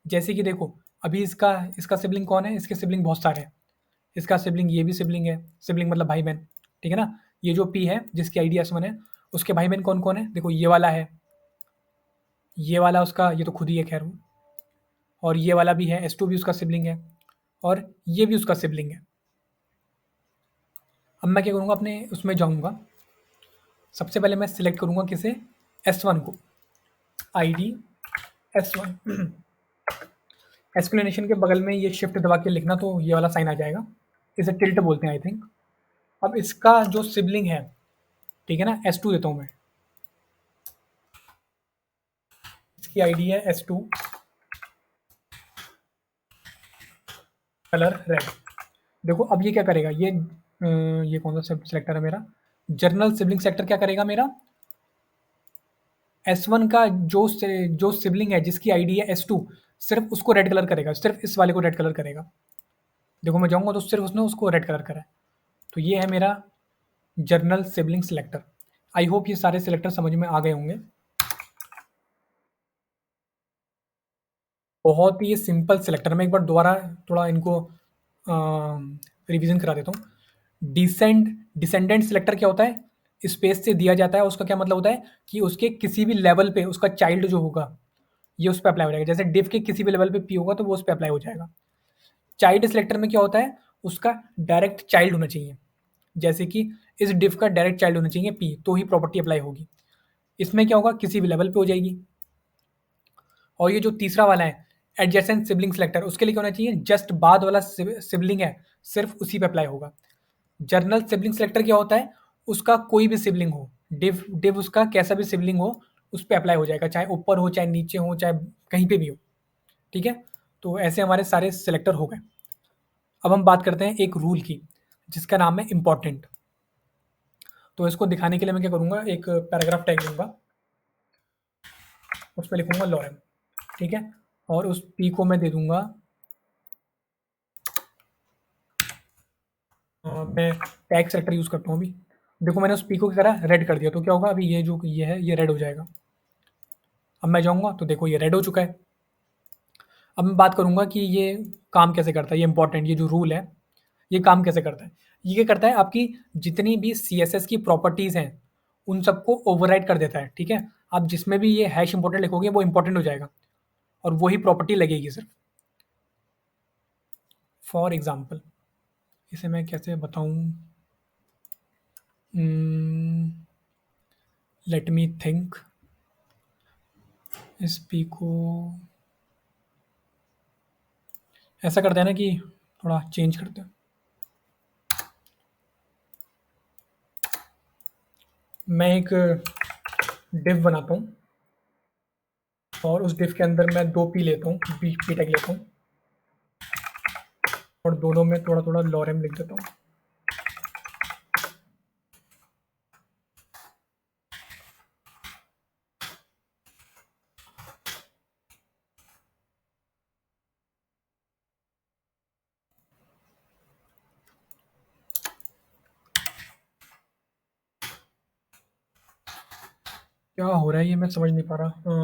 जैसे कि देखो अभी इसका इसका सिबलिंग कौन है, इसके सिबलिंग बहुत सारे हैं। इसका सिबलिंग ये भी सिबलिंग है, सिबलिंग मतलब भाई बहन। ठीक है ना, ये जो पी है जिसकी आईडी S1 है, उसके भाई बहन कौन कौन है, देखो ये वाला है, ये वाला उसका, ये तो खुद ही है खैर वो, और ये वाला भी है, S2 भी उसका सिबलिंग है, और ये भी उसका सिबलिंग है। अब मैं क्या करूँगा, अपने उसमें जाऊँगा, सबसे पहले मैं सिलेक्ट करूँगा किसे, S1 को, आईडी S1। एक्सप्लेनेशन के बगल में ये शिफ्ट दबा के लिखना तो ये वाला साइन आ जाएगा, इसे टिल्ट बोलते हैं आई थिंक। अब इसका जो सिबलिंग है, ठीक है ना, S2 देता हूँ मैं, इसकी आईडी है S2, कलर रेड। देखो अब ये क्या करेगा, ये कौन सा सिलेक्टर है मेरा, जर्नल सिबलिंग सेक्टर, क्या करेगा मेरा, S1 का जो सिबलिंग है जिसकी आईडी है S2, सिर्फ उसको रेड कलर करेगा, सिर्फ इस वाले को रेड कलर करेगा। देखो मैं जाऊँगा तो सिर्फ उसने उसको रेड कलर करा है। तो ये है मेरा journal sibling selector. I hope ये सारे सिलेक्टर समझ में आ गए होंगे। बहुत ही सिंपल सिलेक्टर, मैं एक बार दोबारा थोड़ा इनको रिवीजन करा देता हूँ। डिसेंडेंट सिलेक्टर क्या होता है, स्पेस से दिया जाता है, उसका क्या मतलब होता है कि उसके किसी भी लेवल पे उसका चाइल्ड जो होगा ये उस पर अप्लाई हो जाएगा। जैसे डिफ के किसी भी लेवल पे पी होगा तो वो उस पर अप्लाई हो जाएगा। चाइल्ड सिलेक्टर में क्या होता है, उसका डायरेक्ट चाइल्ड होना चाहिए, जैसे कि इस डिफ का डायरेक्ट चाइल्ड होना चाहिए पी, तो ही प्रॉपर्टी अप्लाई होगी। इसमें क्या होगा, किसी भी लेवल पे हो जाएगी। और ये जो तीसरा वाला है एडजेसेंट सिबलिंग सेलेक्टर, उसके लिए क्या होना चाहिए, जस्ट बाद वाला सिबलिंग है सिर्फ उसी पे अप्लाई होगा। जर्नल सिबलिंग सेलेक्टर क्या होता है, उसका कोई भी सिबलिंग हो, डिव डिव उसका कैसा भी सिबलिंग हो उस पर अप्लाई हो जाएगा, चाहे ऊपर हो चाहे नीचे हो चाहे कहीं पे भी हो। ठीक है, तो ऐसे हमारे सारे सिलेक्टर हो गए। अब हम बात करते हैं एक रूल की जिसका नाम है इम्पॉर्टेंट। तो इसको दिखाने के लिए मैं क्या करूँगा, एक पैराग्राफ टैग लूँगा, उस पर लिखूँगा लॉरेम। ठीक है, और उस पी को मैं दे दूँगा, मैं टैग सेलेक्टर यूज़ करता हूँ अभी, देखो मैंने उस पी को क्या करा, रेड कर दिया, तो क्या होगा, अभी ये जो ये है ये रेड हो जाएगा। अब मैं जाऊँगा तो देखो ये रेड हो चुका है। अब मैं बात करूँगा कि ये काम कैसे करता है, ये इंपॉर्टेंट, ये जो रूल है, ये काम कैसे करता है? ये क्या करता है, आपकी जितनी भी सीएसएस की प्रॉपर्टीज़ हैं, उन सबको ओवरराइड कर देता है, ठीक है? आप जिसमें भी ये हैश इंपॉर्टेंट लिखोगे, वो इंपॉर्टेंट हो जाएगा और वही प्रॉपर्टी लगेगी सिर्फ। फॉर एग्ज़ाम्पल इसे मैं कैसे बताऊँ? Let me think. इस पी को ऐसा करते हैं ना कि थोड़ा चेंज करते हैं। मैं एक डिव बनाता हूँ और उस डिव के अंदर मैं 2 पी लेता हूँ, पी टैग लेता हूँ और दोनों में थोड़ा-थोड़ा लॉरेम लिख देता हूँ। क्या हो रहा है ये मैं समझ नहीं पा रहा।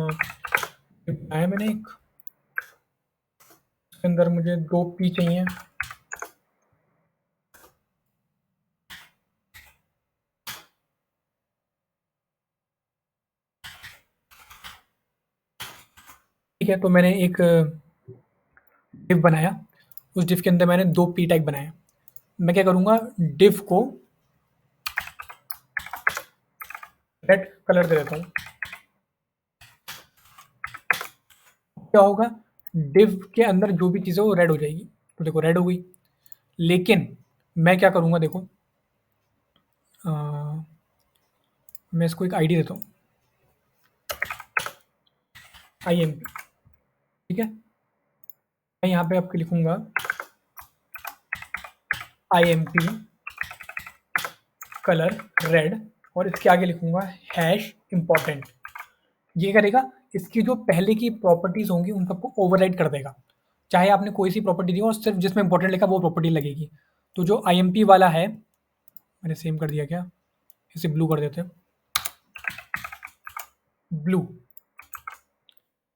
बनाया मैंने एक, उसके अंदर मुझे 2 पी चाहिए। ठीक है, तो मैंने एक डिव बनाया, उस डिव के अंदर मैंने 2 पी टैग बनाए। मैं क्या करूँगा, डिव को रेड कलर दे देता हूँ। क्या होगा, डिव के अंदर जो भी चीज़ है वो रेड हो जाएगी। तो देखो रेड हो गई। लेकिन मैं क्या करूँगा, देखो अ, मैं इसको एक आईडी देता हूँ, आईएमपी, ठीक है? मैं यहाँ पे आपको लिखूँगा आईएमपी कलर रेड और इसके आगे लिखूँगा हैश इम्पोर्टेंट। ये करेगा, इसकी जो पहले की प्रॉपर्टीज़ होंगी उन सबको ओवरराइड कर देगा। चाहे आपने कोई सी प्रॉपर्टी दी हो और सिर्फ जिसमें इम्पोर्टेंट लिखा वो प्रॉपर्टी लगेगी। तो जो आईएमपी वाला है, मैंने सेम कर दिया क्या? इसे ब्लू कर देते हैं, ब्लू,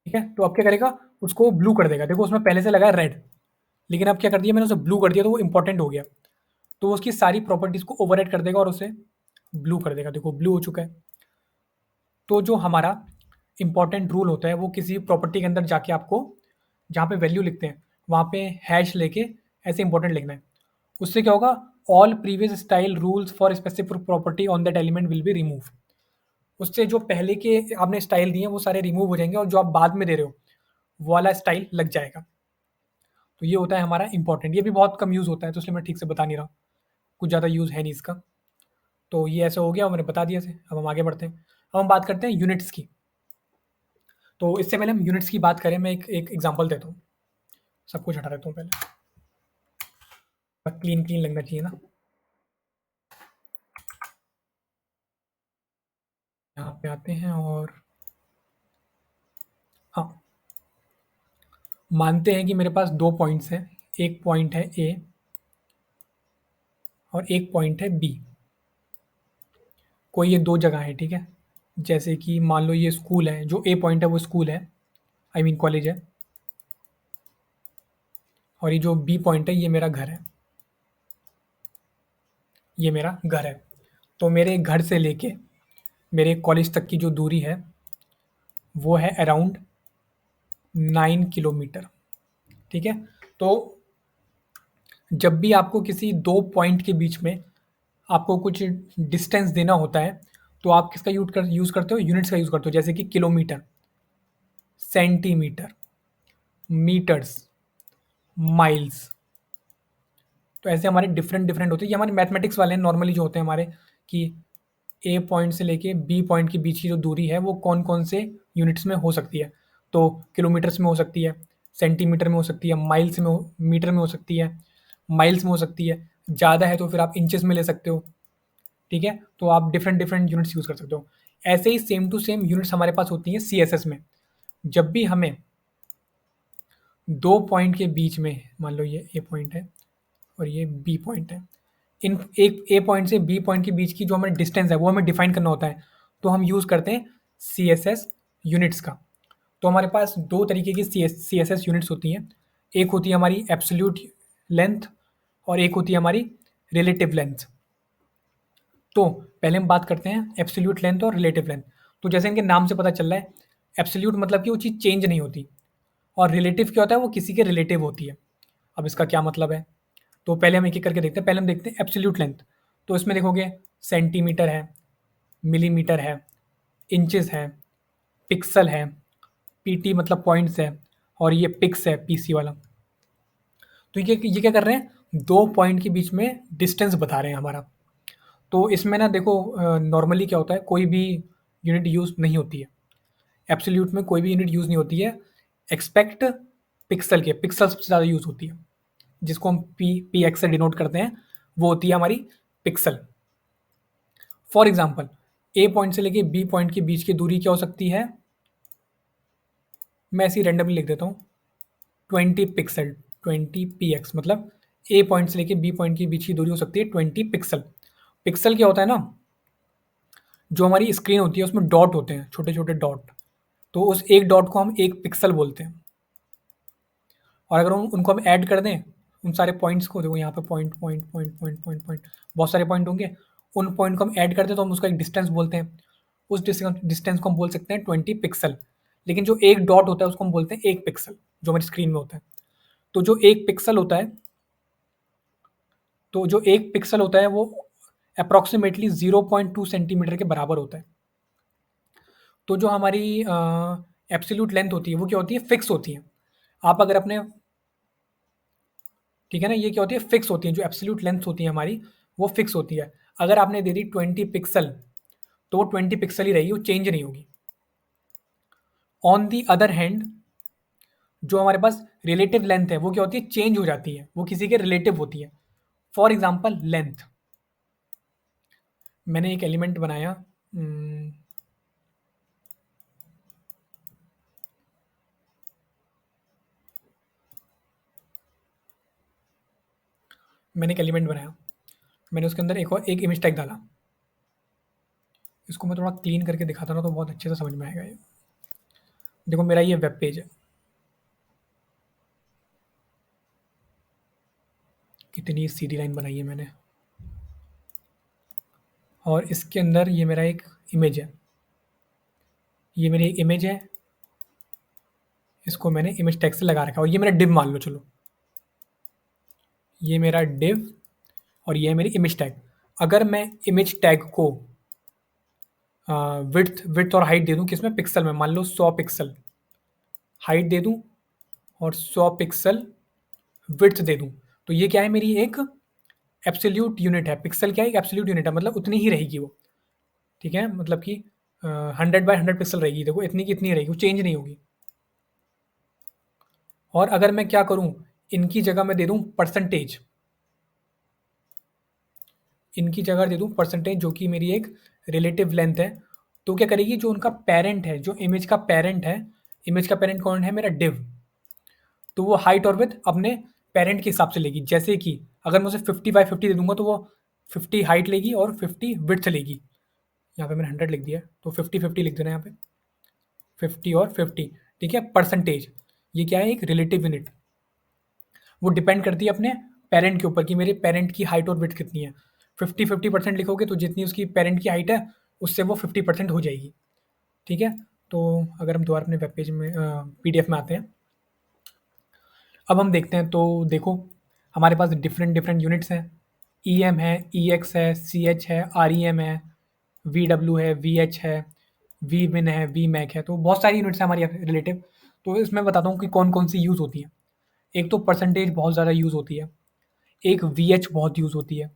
ठीक है? तो अब क्या करेगा, उसको ब्लू कर देगा। देखो उसमें पहले से लगा है रेड, लेकिन अब क्या कर दिया मैंने, उसे ब्लू कर दिया तो वो इंपॉर्टेंट हो गया। तो वो उसकी सारी प्रॉपर्टीज़ को ओवरराइड कर देगा और उसे ब्लू कर देगा। देखो ब्लू हो चुका है। तो जो हमारा इम्पोर्टेंट रूल होता है वो किसी प्रॉपर्टी के अंदर जाके आपको जहाँ पे वैल्यू लिखते हैं वहाँ पे हैश लेके ऐसे इंपॉर्टेंट लिखना है। उससे क्या होगा, all previous style rules for specific property on that element will be remove. उससे जो पहले के आपने स्टाइल दिए हैं वो सारे रिमूव हो जाएंगे और जो आप बाद में दे रहे हो वो वाला स्टाइल लग जाएगा। तो ये होता है हमारा इंपॉर्टेंट। ये भी बहुत कम यूज़ होता है तो इसलिए मैं ठीक से बता नहीं रहा, कुछ ज़्यादा यूज़ है नहीं इसका। तो ये ऐसा हो गया और मैंने बता दिया इसे। अब हम आगे बढ़ते हैं। अब हम बात करते हैं यूनिट्स की। तो इससे पहले हम यूनिट्स की बात करें, मैं एक एक एग्जांपल देता हूँ। सब कुछ हटा देता हूँ पहले, क्लीन क्लीन लगना चाहिए ना। यहाँ पे आते हैं और हाँ, मानते हैं कि मेरे पास 2 पॉइंट्स हैं। एक पॉइंट है ए और एक पॉइंट है बी। कोई ये 2 जगह है, ठीक है? जैसे कि मान लो ये स्कूल है, जो ए पॉइंट है वो स्कूल है, आई मीन कॉलेज है, और ये जो बी पॉइंट है ये मेरा घर है। ये मेरा घर है। तो मेरे घर से लेके मेरे कॉलेज तक की जो दूरी है वो है अराउंड 9 किलोमीटर, ठीक है? तो जब भी आपको किसी 2 पॉइंट के बीच में आपको कुछ डिस्टेंस देना होता है, तो आप किसका यूज़ करते हो? यूनिट्स का यूज़ करते हो, जैसे कि किलोमीटर, सेंटीमीटर, मीटर्स, माइल्स। तो ऐसे हमारे डिफरेंट डिफरेंट होते हैं। ये हमारे मैथमेटिक्स वाले हैं नॉर्मली जो होते हैं हमारे, कि ए पॉइंट से लेके बी पॉइंट के बीच की जो दूरी है वो कौन कौन से यूनिट्स में हो सकती है। तो किलोमीटर्स में हो सकती है, सेंटीमीटर में हो सकती है, माइल्स में हो, मीटर में हो सकती है, माइल्स में हो सकती है। ज़्यादा है तो फिर आप इंचेस में ले सकते हो, ठीक है? तो आप डिफरेंट डिफरेंट यूनिट्स यूज़ कर सकते हो। ऐसे ही सेम टू सेम यूनिट्स हमारे पास होती हैं सीएसएस में। जब भी हमें 2 पॉइंट के बीच में, मान लो ये ए पॉइंट है और ये बी पॉइंट है, इन एक ए पॉइंट से बी पॉइंट के बीच की जो हमारी डिस्टेंस है वो हमें डिफाइन करना होता है, तो हम यूज़ करते हैं सी एस एस यूनिट्स का। तो हमारे पास दो तरीके की सी एस एस यूनिट्स होती हैं। एक होती है हमारी एब्सोल्यूट लेंथ और एक होती है हमारी रिलेटिव लेंथ। तो पहले हम बात करते हैं एब्सोल्यूट लेंथ और रिलेटिव लेंथ। तो जैसे इनके नाम से पता चल रहा है, एब्सोल्यूट मतलब कि वो चीज़ चेंज नहीं होती, और रिलेटिव क्या होता है, वो किसी के रिलेटिव होती है। अब इसका क्या मतलब है, तो पहले हम एक एक करके देखते हैं। पहले हम देखते हैं एब्सोल्यूट लेंथ। तो इसमें देखोगे सेंटीमीटर है, मिलीमीटर है, इंचेस है, पिक्सल है, पीटी मतलब पॉइंट्स है, और ये पिक्स है पीसी वाला। तो ये क्या कर रहे हैं, दो पॉइंट के बीच में डिस्टेंस बता रहे हैं हमारा। तो इसमें ना देखो, नॉर्मली क्या होता है, कोई भी यूनिट यूज़ नहीं होती है। एब्सोल्यूट में कोई भी यूनिट यूज़ नहीं होती है एक्सपेक्ट पिक्सल के। पिक्सल सबसे ज़्यादा यूज़ होती है, जिसको हम पी एक्स से डिनोट करते हैं, वो होती है हमारी pixel. For example, A point से लेके बी पॉइंट के बीच की दूरी क्या हो सकती है, मैं ऐसे ही रैंडमली लिख देता हूँ, 20 पिक्सल। 20 px मतलब ए पॉइंट से लेके बी पॉइंट के बीच की दूरी हो सकती है 20 पिक्सल। पिक्सल क्या होता है ना, जो हमारी स्क्रीन होती है उसमें डॉट होते हैं, छोटे छोटे डॉट। तो उस एक डॉट को हम एक पिक्सल बोलते हैं। और अगर उनको हम ऐड कर दें, उन सारे पॉइंट्स को, देखो यहाँ पे point point point point point point बहुत सारे पॉइंट होंगे, उन पॉइंट को हम ऐड कर दें तो हम उसका एक डिस्टेंस बोलते हैं। उस डिस्टेंस को हम बोल सकते हैं 20 पिक्सल। लेकिन जो एक डॉट होता है उसको हम बोलते हैं एक पिक्सल, जो हमारी स्क्रीन में होता है। तो जो एक पिक्सल होता है, तो जो एक पिक्सल होता है वो अप्रॉक्सीमेटली 0.2 सेंटीमीटर के बराबर होता है। तो जो हमारी एब्सोल्यूट लेंथ होती है वो क्या होती है, फिक्स होती है। आप अगर अपने, ठीक है ना, ये क्या होती है, फिक्स होती है। जो एब्सोल्यूट लेंथ होती है हमारी, वो फिक्स होती है। अगर आपने दे दी 20 पिक्सल, तो वो 20 पिक्सल ही रहेगी, वो चेंज नहीं होगी। ऑन दी अदर हैंड, जो हमारे पास रिलेटिव लेंथ है वो क्या होती है, चेंज हो जाती है, वो किसी के रिलेटिव होती है। फॉर एग्जाम्पल लेंथ, मैंने एक एलिमेंट बनाया, मैंने एक एलिमेंट बनाया, मैंने उसके अंदर एक और एक इमेज टैग डाला। इसको मैं थोड़ा क्लीन करके दिखाता ना तो बहुत अच्छे से समझ में आएगा ये। देखो मेरा ये वेब पेज है, कितनी सीधी लाइन बनाई है मैंने, और इसके अंदर ये मेरा एक इमेज है, ये मेरी एक इमेज है, इसको मैंने इमेज टैग से लगा रखा है, और ये मेरा डिव मान लो, चलो ये मेरा डिव और ये है मेरी इमेज टैग। अगर मैं इमेज टैग को विड्थ विड्थ और हाइट दे दूं, किसमें, पिक्सल में, मान लो 100 पिक्सल हाइट दे दूं और 100 पिक्सल विड्थ दे दूं, तो ये क्या है, मेरी एक एब्सोल्यूट यूनिट है। पिक्सल क्या है, एक एब्सोल्यूट यूनिट है, मतलब उतनी ही रहेगी वो। ठीक है, मतलब कि 100 बाय 100 पिक्सल रहेगी, देखो इतनी की इतनी रहेगी, वो चेंज नहीं होगी। और अगर मैं क्या करूं, इनकी जगह मैं दे दूं परसेंटेज, इनकी जगह दे दूं परसेंटेज, जो कि मेरी एक रिलेटिव लेंथ है, तो क्या करेगी, जो उनका पेरेंट है, जो इमेज का पेरेंट है, इमेज का पेरेंट कौन है, मेरा डिव, तो वो हाइट और विड्थ अपने पेरेंट के हिसाब से लेगी। जैसे कि अगर मैं उसे 50 बाय 50 दे दूंगा, तो वो 50 हाइट लेगी और 50 विड्थ लेगी। यहाँ पे मैंने 100 लिख दिया है, तो 50 50 लिख देना यहाँ पे, 50 और 50। ठीक है, परसेंटेज ये क्या है, एक रिलेटिव यूनिट, वो डिपेंड करती है अपने पेरेंट के ऊपर कि मेरे पेरेंट की हाइट और विड्थ कितनी है। 50 50% लिखोगे तो जितनी उसकी पेरेंट की हाइट है उससे वो 50% हो जाएगी। ठीक है, तो अगर हम दोबारा अपने वेब पेज में पीडीएफ में आते हैं, अब हम देखते हैं, तो देखो हमारे पास डिफरेंट डिफरेंट यूनिट्स हैं। ई एम है, ई एक्स है, सी एच है, आर ई एम है, वी डब्ल्यू है, वी एच है, वी मिन है, वी मैक है, तो बहुत सारी यूनिट्स हैं हमारी रिलेटिव। तो इसमें बताता हूँ कि कौन कौन सी यूज़ होती है। एक तो परसेंटेज बहुत ज़्यादा यूज़ होती है, एक वी एच बहुत यूज़ होती है,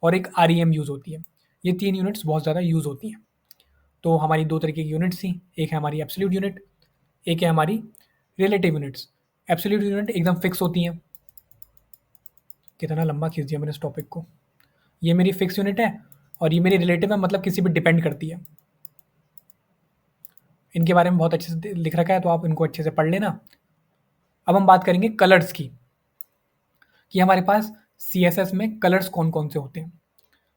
और एक आर ई एम यूज़ होती है। ये तीन यूनिट्स बहुत ज़्यादा यूज़ होती हैं। तो हमारी दो तरीके की यूनिट्स थी, एक है हमारी एब्सोल्यूट यूनिट, एक है हमारी रिलेटिव यूनिट्स। एब्सोल्यूट यूनिट एकदम फिक्स होती हैं। कितना लंबा खींच दिया मैंने इस टॉपिक को। ये मेरी फिक्स यूनिट है, और ये मेरी रिलेटिव है, मतलब किसी पे डिपेंड करती है। इनके बारे में बहुत अच्छे से लिख रखा है, तो आप इनको अच्छे से पढ़ लेना। अब हम बात करेंगे कलर्स की, कि हमारे पास CSS में कलर्स कौन-कौन से होते हैं।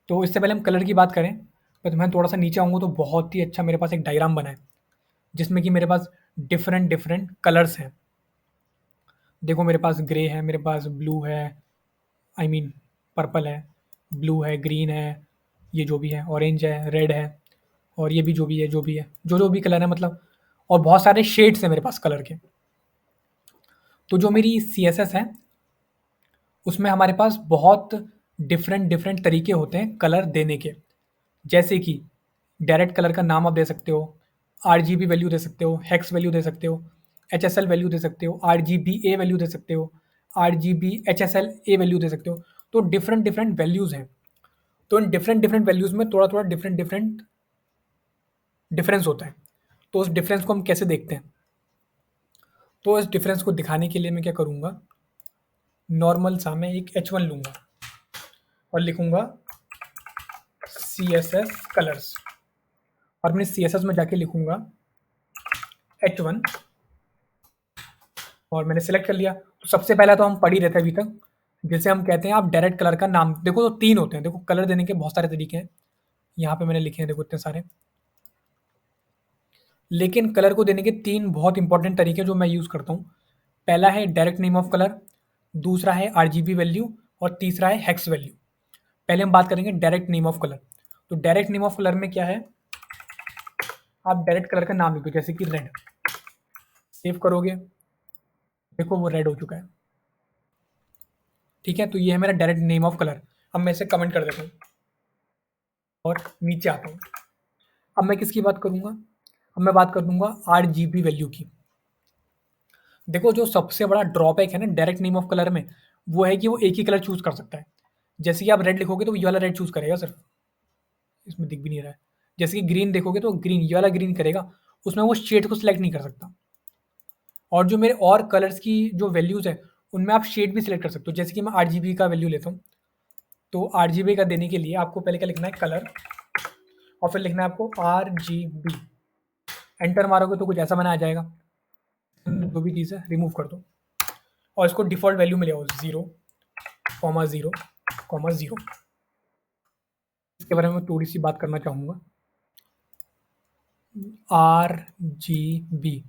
तो इससे पहले हम कलर की बात करें, तो मैं थोड़ा-सा नीचे आऊँगा तो बहुत ही अच्छा मेरे पास एक डायग्राम बना है, जिसमें कि मेरे पास डिफरेंट कलर्स हैं। देखो मेरे पास ग्रे है, मेरे पास ब्लू है, आई मीन पर्पल है, ब्लू है, ग्रीन है, ये जो भी है, ऑरेंज है, रेड है और ये भी जो भी है, जो भी कलर है मतलब, और बहुत सारे शेड्स हैं मेरे पास कलर के। तो जो मेरी CSS है, उसमें हमारे पास बहुत डिफरेंट तरीके होते हैं कलर देने के। जैसे कि डायरेक्ट कलर का नाम आप दे सकते हो, RGB वैल्यू दे सकते हो, हेक्स वैल्यू दे सकते हो, HSL वैल्यू दे सकते हो, RGBA वैल्यू दे सकते हो, RGB HSLA वैल्यू दे सकते हो। तो डिफरेंट वैल्यूज़ हैं। तो इन डिफरेंट वैल्यूज़ में थोड़ा-थोड़ा डिफरेंट डिफरेंस होता है। तो उस डिफरेंस को हम कैसे देखते हैं? तो इस डिफरेंस को दिखाने के लिए मैं क्या करूँगा, नॉर्मल सा मैं एक H1 लूँगा और लिखूँगा CSS कलर्स, और अपने CSS में जाके लिखूँगा H1 और मैंने सेलेक्ट कर लिया। तो सबसे पहला तो हम पढ़ ही रहे थे अभी तक, जिसे हम कहते हैं आप डायरेक्ट कलर का नाम देखो, तो 3 होते हैं। देखो कलर देने के बहुत सारे तरीके हैं। यहाँ पे मैंने लिखे हैं देखो इतने सारे। लेकिन कलर को देने के 3 बहुत इंपॉर्टेंट तरीके जो मैं यूज़ करता हूँ। पहला है डायरेक्ट नेम ऑफ कलर, दूसरा है RGB वैल्यू और तीसरा है हेक्स वैल्यू। पहले हम बात करेंगे डायरेक्ट नेम ऑफ कलर। तो डायरेक्ट नेम ऑफ कलर में क्या है, आप डायरेक्ट कलर का नाम लिख दो, जैसे कि रेड। सेव करोगे, देखो वो रेड हो चुका है। ठीक है, तो ये है मेरा डायरेक्ट नेम ऑफ कलर। अब मैं इसे कमेंट कर देता हूँ और नीचे आता हूँ। अब मैं किसकी बात करूँगा, अब मैं बात कर दूंगा RGB वैल्यू की। देखो जो सबसे बड़ा ड्रॉबैक है ना डायरेक्ट नेम ऑफ कलर में, वो है कि वो एक ही कलर चूज़ कर सकता है। जैसे कि आप रेड लिखोगे तो ये वाला रेड चूज़ करेगा सिर्फ, इसमें दिख भी नहीं रहा है। जैसे कि ग्रीन देखोगे तो ग्रीन, ये वाला ग्रीन करेगा, उसमें वो शेड को सिलेक्ट नहीं कर सकता। और जो मेरे और कलर्स की जो वैल्यूज़ हैं, उनमें आप शेड भी सिलेक्ट कर सकते हो। जैसे कि मैं RGB का वैल्यू लेता हूँ, तो RGB का देने के लिए आपको पहले क्या लिखना है, कलर, और फिर लिखना है आपको RGB। एंटर मारोगे तो कुछ ऐसा बना आ जाएगा। जो भी चीज़ है रिमूव कर दो और इसको डिफ़ॉल्ट वैल्यू में ले आओ, 0,0,0। इसके बारे में थोड़ी सी बात करना चाहूँगा। RGB,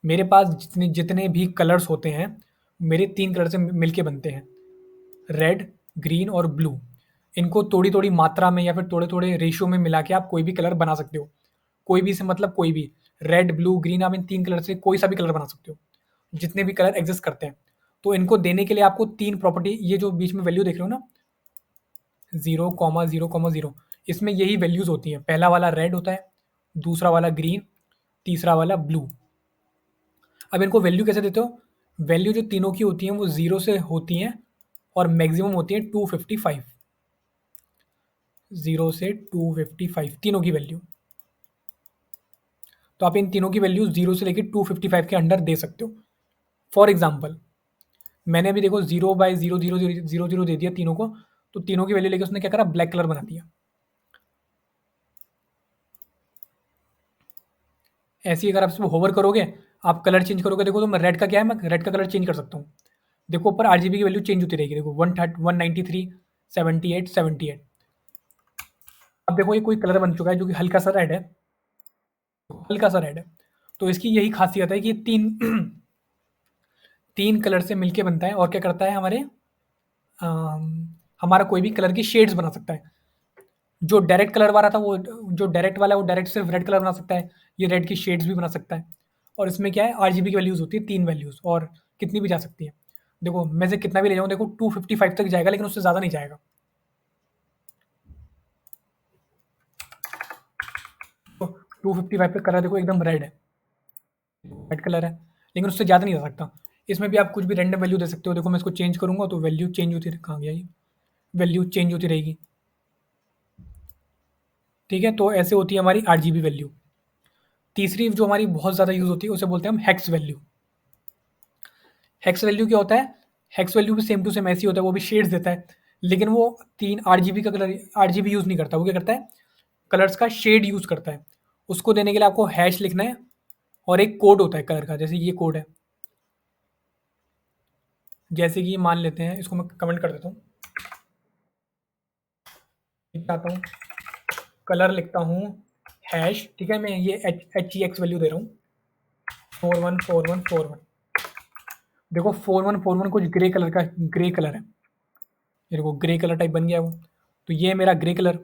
मेरे पास जितने जितने भी कलर्स होते हैं, मेरे 3 कलर से मिलके बनते हैं, रेड, ग्रीन और ब्लू। इनको थोड़ी-थोड़ी मात्रा में या फिर थोड़े-थोड़े रेशियो में मिला के आप कोई भी कलर बना सकते हो। कोई भी से मतलब कोई भी, रेड, ब्लू, ग्रीन, आप इन 3 कलर से कोई सा भी कलर बना सकते हो, जितने भी कलर एग्ज़िस्ट करते हैं। तो इनको देने के लिए आपको 3 प्रॉपर्टी, ये जो बीच में वैल्यू देख रहे हो ना, 0,0,0, इसमें यही वैल्यूज़ होती हैं। पहला वाला रेड होता है, दूसरा वाला ग्रीन, तीसरा वाला ब्लू। अब इनको वैल्यू कैसे देते हो? वैल्यू जो तीनों की होती हैं वो 0 से होती हैं और मैक्सिमम होती है 255। 0 से 255 तीनों की वैल्यू। तो आप इन तीनों की वैल्यू 0 से लेके 255 के अंडर दे सकते हो। फॉर एग्ज़ाम्पल, मैंने अभी देखो 0/00000 दे दिया तीनों को, तो तीनों की वैल्यू लेके उसने क्या करा, ब्लैक कलर बना दिया। ऐसे ही अगर आप इसमें होवर करोगे, आप कलर चेंज करोगे, देखो तो मैं रेड का क्या है, मैं रेड का कलर चेंज कर सकता हूँ। देखो ऊपर RGB की वैल्यू चेंज होती रहेगी, देखो 193, 78, 78। अब देखो ये कोई कलर बन चुका है जो कि हल्का सा रेड है, हल्का सा रेड है। तो इसकी यही खासियत है कि ये 3 3 कलर से मिलके बनता है और क्या करता है हमारा कोई भी कलर की शेड्स बना सकता है। जो डायरेक्ट कलर वाला था, वो जो डायरेक्ट वाला है वो डायरेक्ट सिर्फ रेड कलर बना सकता है, ये रेड की शेड्स भी बना सकता है। और इसमें क्या है, RGB की वैल्यूज़ होती है 3 वैल्यूज़, और कितनी भी जा सकती है। देखो मैं से कितना भी ले जाऊँ, देखो 255 तक जाएगा, लेकिन उससे ज़्यादा नहीं जाएगा। तो 255 पे कलर देखो एकदम रेड है, रेड कलर है, लेकिन उससे ज़्यादा नहीं जा सकता। इसमें भी आप कुछ भी रैंडम वैल्यू दे सकते हो। देखो मैं इसको चेंज करूँगा तो वैल्यू चेंज होती, कहाँ गया ये, वैल्यू चेंज होती रहेगी। ठीक है, तो ऐसे होती है हमारी RGB वैल्यू। तीसरी जो हमारी बहुत ज़्यादा यूज़ होती है, उसे बोलते हैं हम हेक्स वैल्यू। हेक्स वैल्यू क्या होता है, हेक्स वैल्यू भी सेम टू सेम ऐसे ही होता है, वो भी शेड्स देता है, लेकिन वो 3 RGB का कलर, RGB यूज़ नहीं करता। वो क्या करता है, कलर्स का शेड यूज़ करता है। उसको देने के लिए आपको हैश लिखना है और एक कोड होता है कलर का, जैसे ये कोड है। जैसे कि मान लेते हैं, इसको मैं कमेंट कर देता हूँ, चाहता हूँ, कलर लिखता हूँ हैश, ठीक है, मैं ये एच ई एक्स वैल्यू दे रहा हूँ 414141। देखो 4141 कुछ ग्रे कलर का, ग्रे कलर है, ये देखो ग्रे कलर टाइप बन गया वो, तो ये है मेरा ग्रे कलर।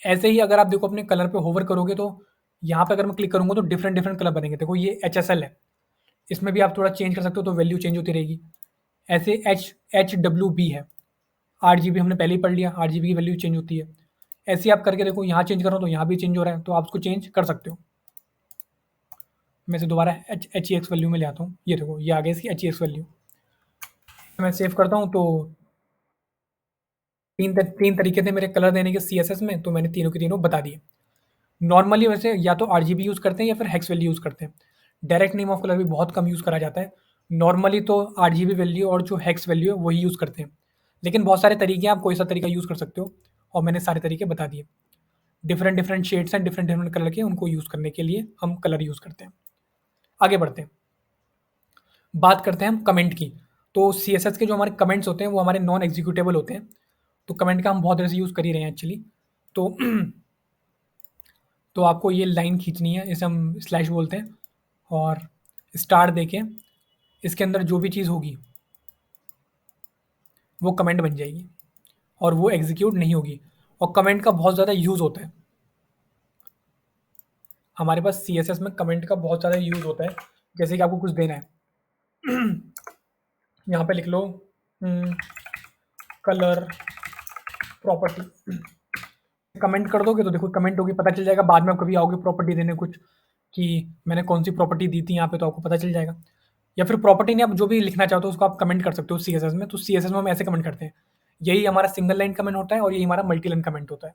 ऐसे ही अगर आप देखो अपने कलर पे होवर करोगे तो यहाँ पे अगर मैं क्लिक करूँगा तो डिफरेंट डिफरेंट कलर बनेंगे। देखो ये एच एस एल है, इसमें भी आप थोड़ा चेंज कर सकते हो तो वैल्यू चेंज होती रहेगी। ऐसे एच डब्ल्यू बी है, आठ जी बी हमने पहले ही पढ़ लिया, आठ जी बी की वैल्यू चेंज होती है। ऐसे ही आप करके देखो, यहाँ चेंज करो तो यहाँ भी चेंज हो रहा है, तो आप उसको चेंज कर सकते हो। मैं इसे दोबारा एच ई एक्स वैल्यू में ले आता हूँ, ये देखो ये आ गया इसकी एच ई एक्स वैल्यू। मैं सेव करता हूँ तो तीन तरीके थे मेरे कलर देने के सी एस एस में, तो मैंने तीनों के तीनों बता दिए। नॉर्मली वैसे या तो आर जी बी यूज़ करते हैं या फिर हेक्स वैल्यू यूज़ करते हैं। डायरेक्ट नेम ऑफ कलर भी बहुत कम यूज़ करा जाता है। नॉर्मली तो आर जी बी वैल्यू और जो हेक्स वैल्यू है वही यूज़ करते हैं, लेकिन बहुत सारे तरीके हैं, आप कोई सा तरीका यूज़ कर सकते हो, और मैंने सारे तरीके बता दिए। डिफरेंट डिफरेंट शेड्स हैं, डिफरेंट डिफरेंट कलर के, उनको यूज़ करने के लिए हम कलर यूज़ करते हैं। आगे बढ़ते हैं, बात करते हैं हम कमेंट की। तो सी एस एस के जो हमारे कमेंट्स होते हैं वो हमारे नॉन एग्जीक्यूटेबल होते हैं, तो कमेंट का हम बहुत तरह से यूज़ कर ही रहे हैं एक्चुअली। तो तो आपको ये लाइन खींचनी है, इसे हम स्लैश बोलते हैं, और स्टार देके इसके अंदर जो भी चीज़ होगी वो कमेंट बन जाएगी, और वो एग्जीक्यूट नहीं होगी। और कमेंट का बहुत ज़्यादा यूज़ होता है हमारे पास, सी एस एस में कमेंट का बहुत ज़्यादा यूज़ होता है। जैसे कि आपको कुछ देना है, यहाँ पे लिख लो कलर प्रॉपर्टी, कमेंट कर दोगे तो देखो कमेंट होगी, पता चल जाएगा। बाद में आप कभी आओगे प्रॉपर्टी देने कुछ, कि मैंने कौन सी प्रॉपर्टी दी थी यहाँ पे, तो आपको पता चल जाएगा। या फिर प्रॉपर्टी नहीं, आप जो भी लिखना चाहते हो उसको आप कमेंट कर सकते हो सी एस एस में। तो सी एस एस में हम ऐसे कमेंट करते हैं, यही हमारा सिंगल लाइन कमेंट होता है और यही हमारा मल्टी लाइन कमेंट होता है।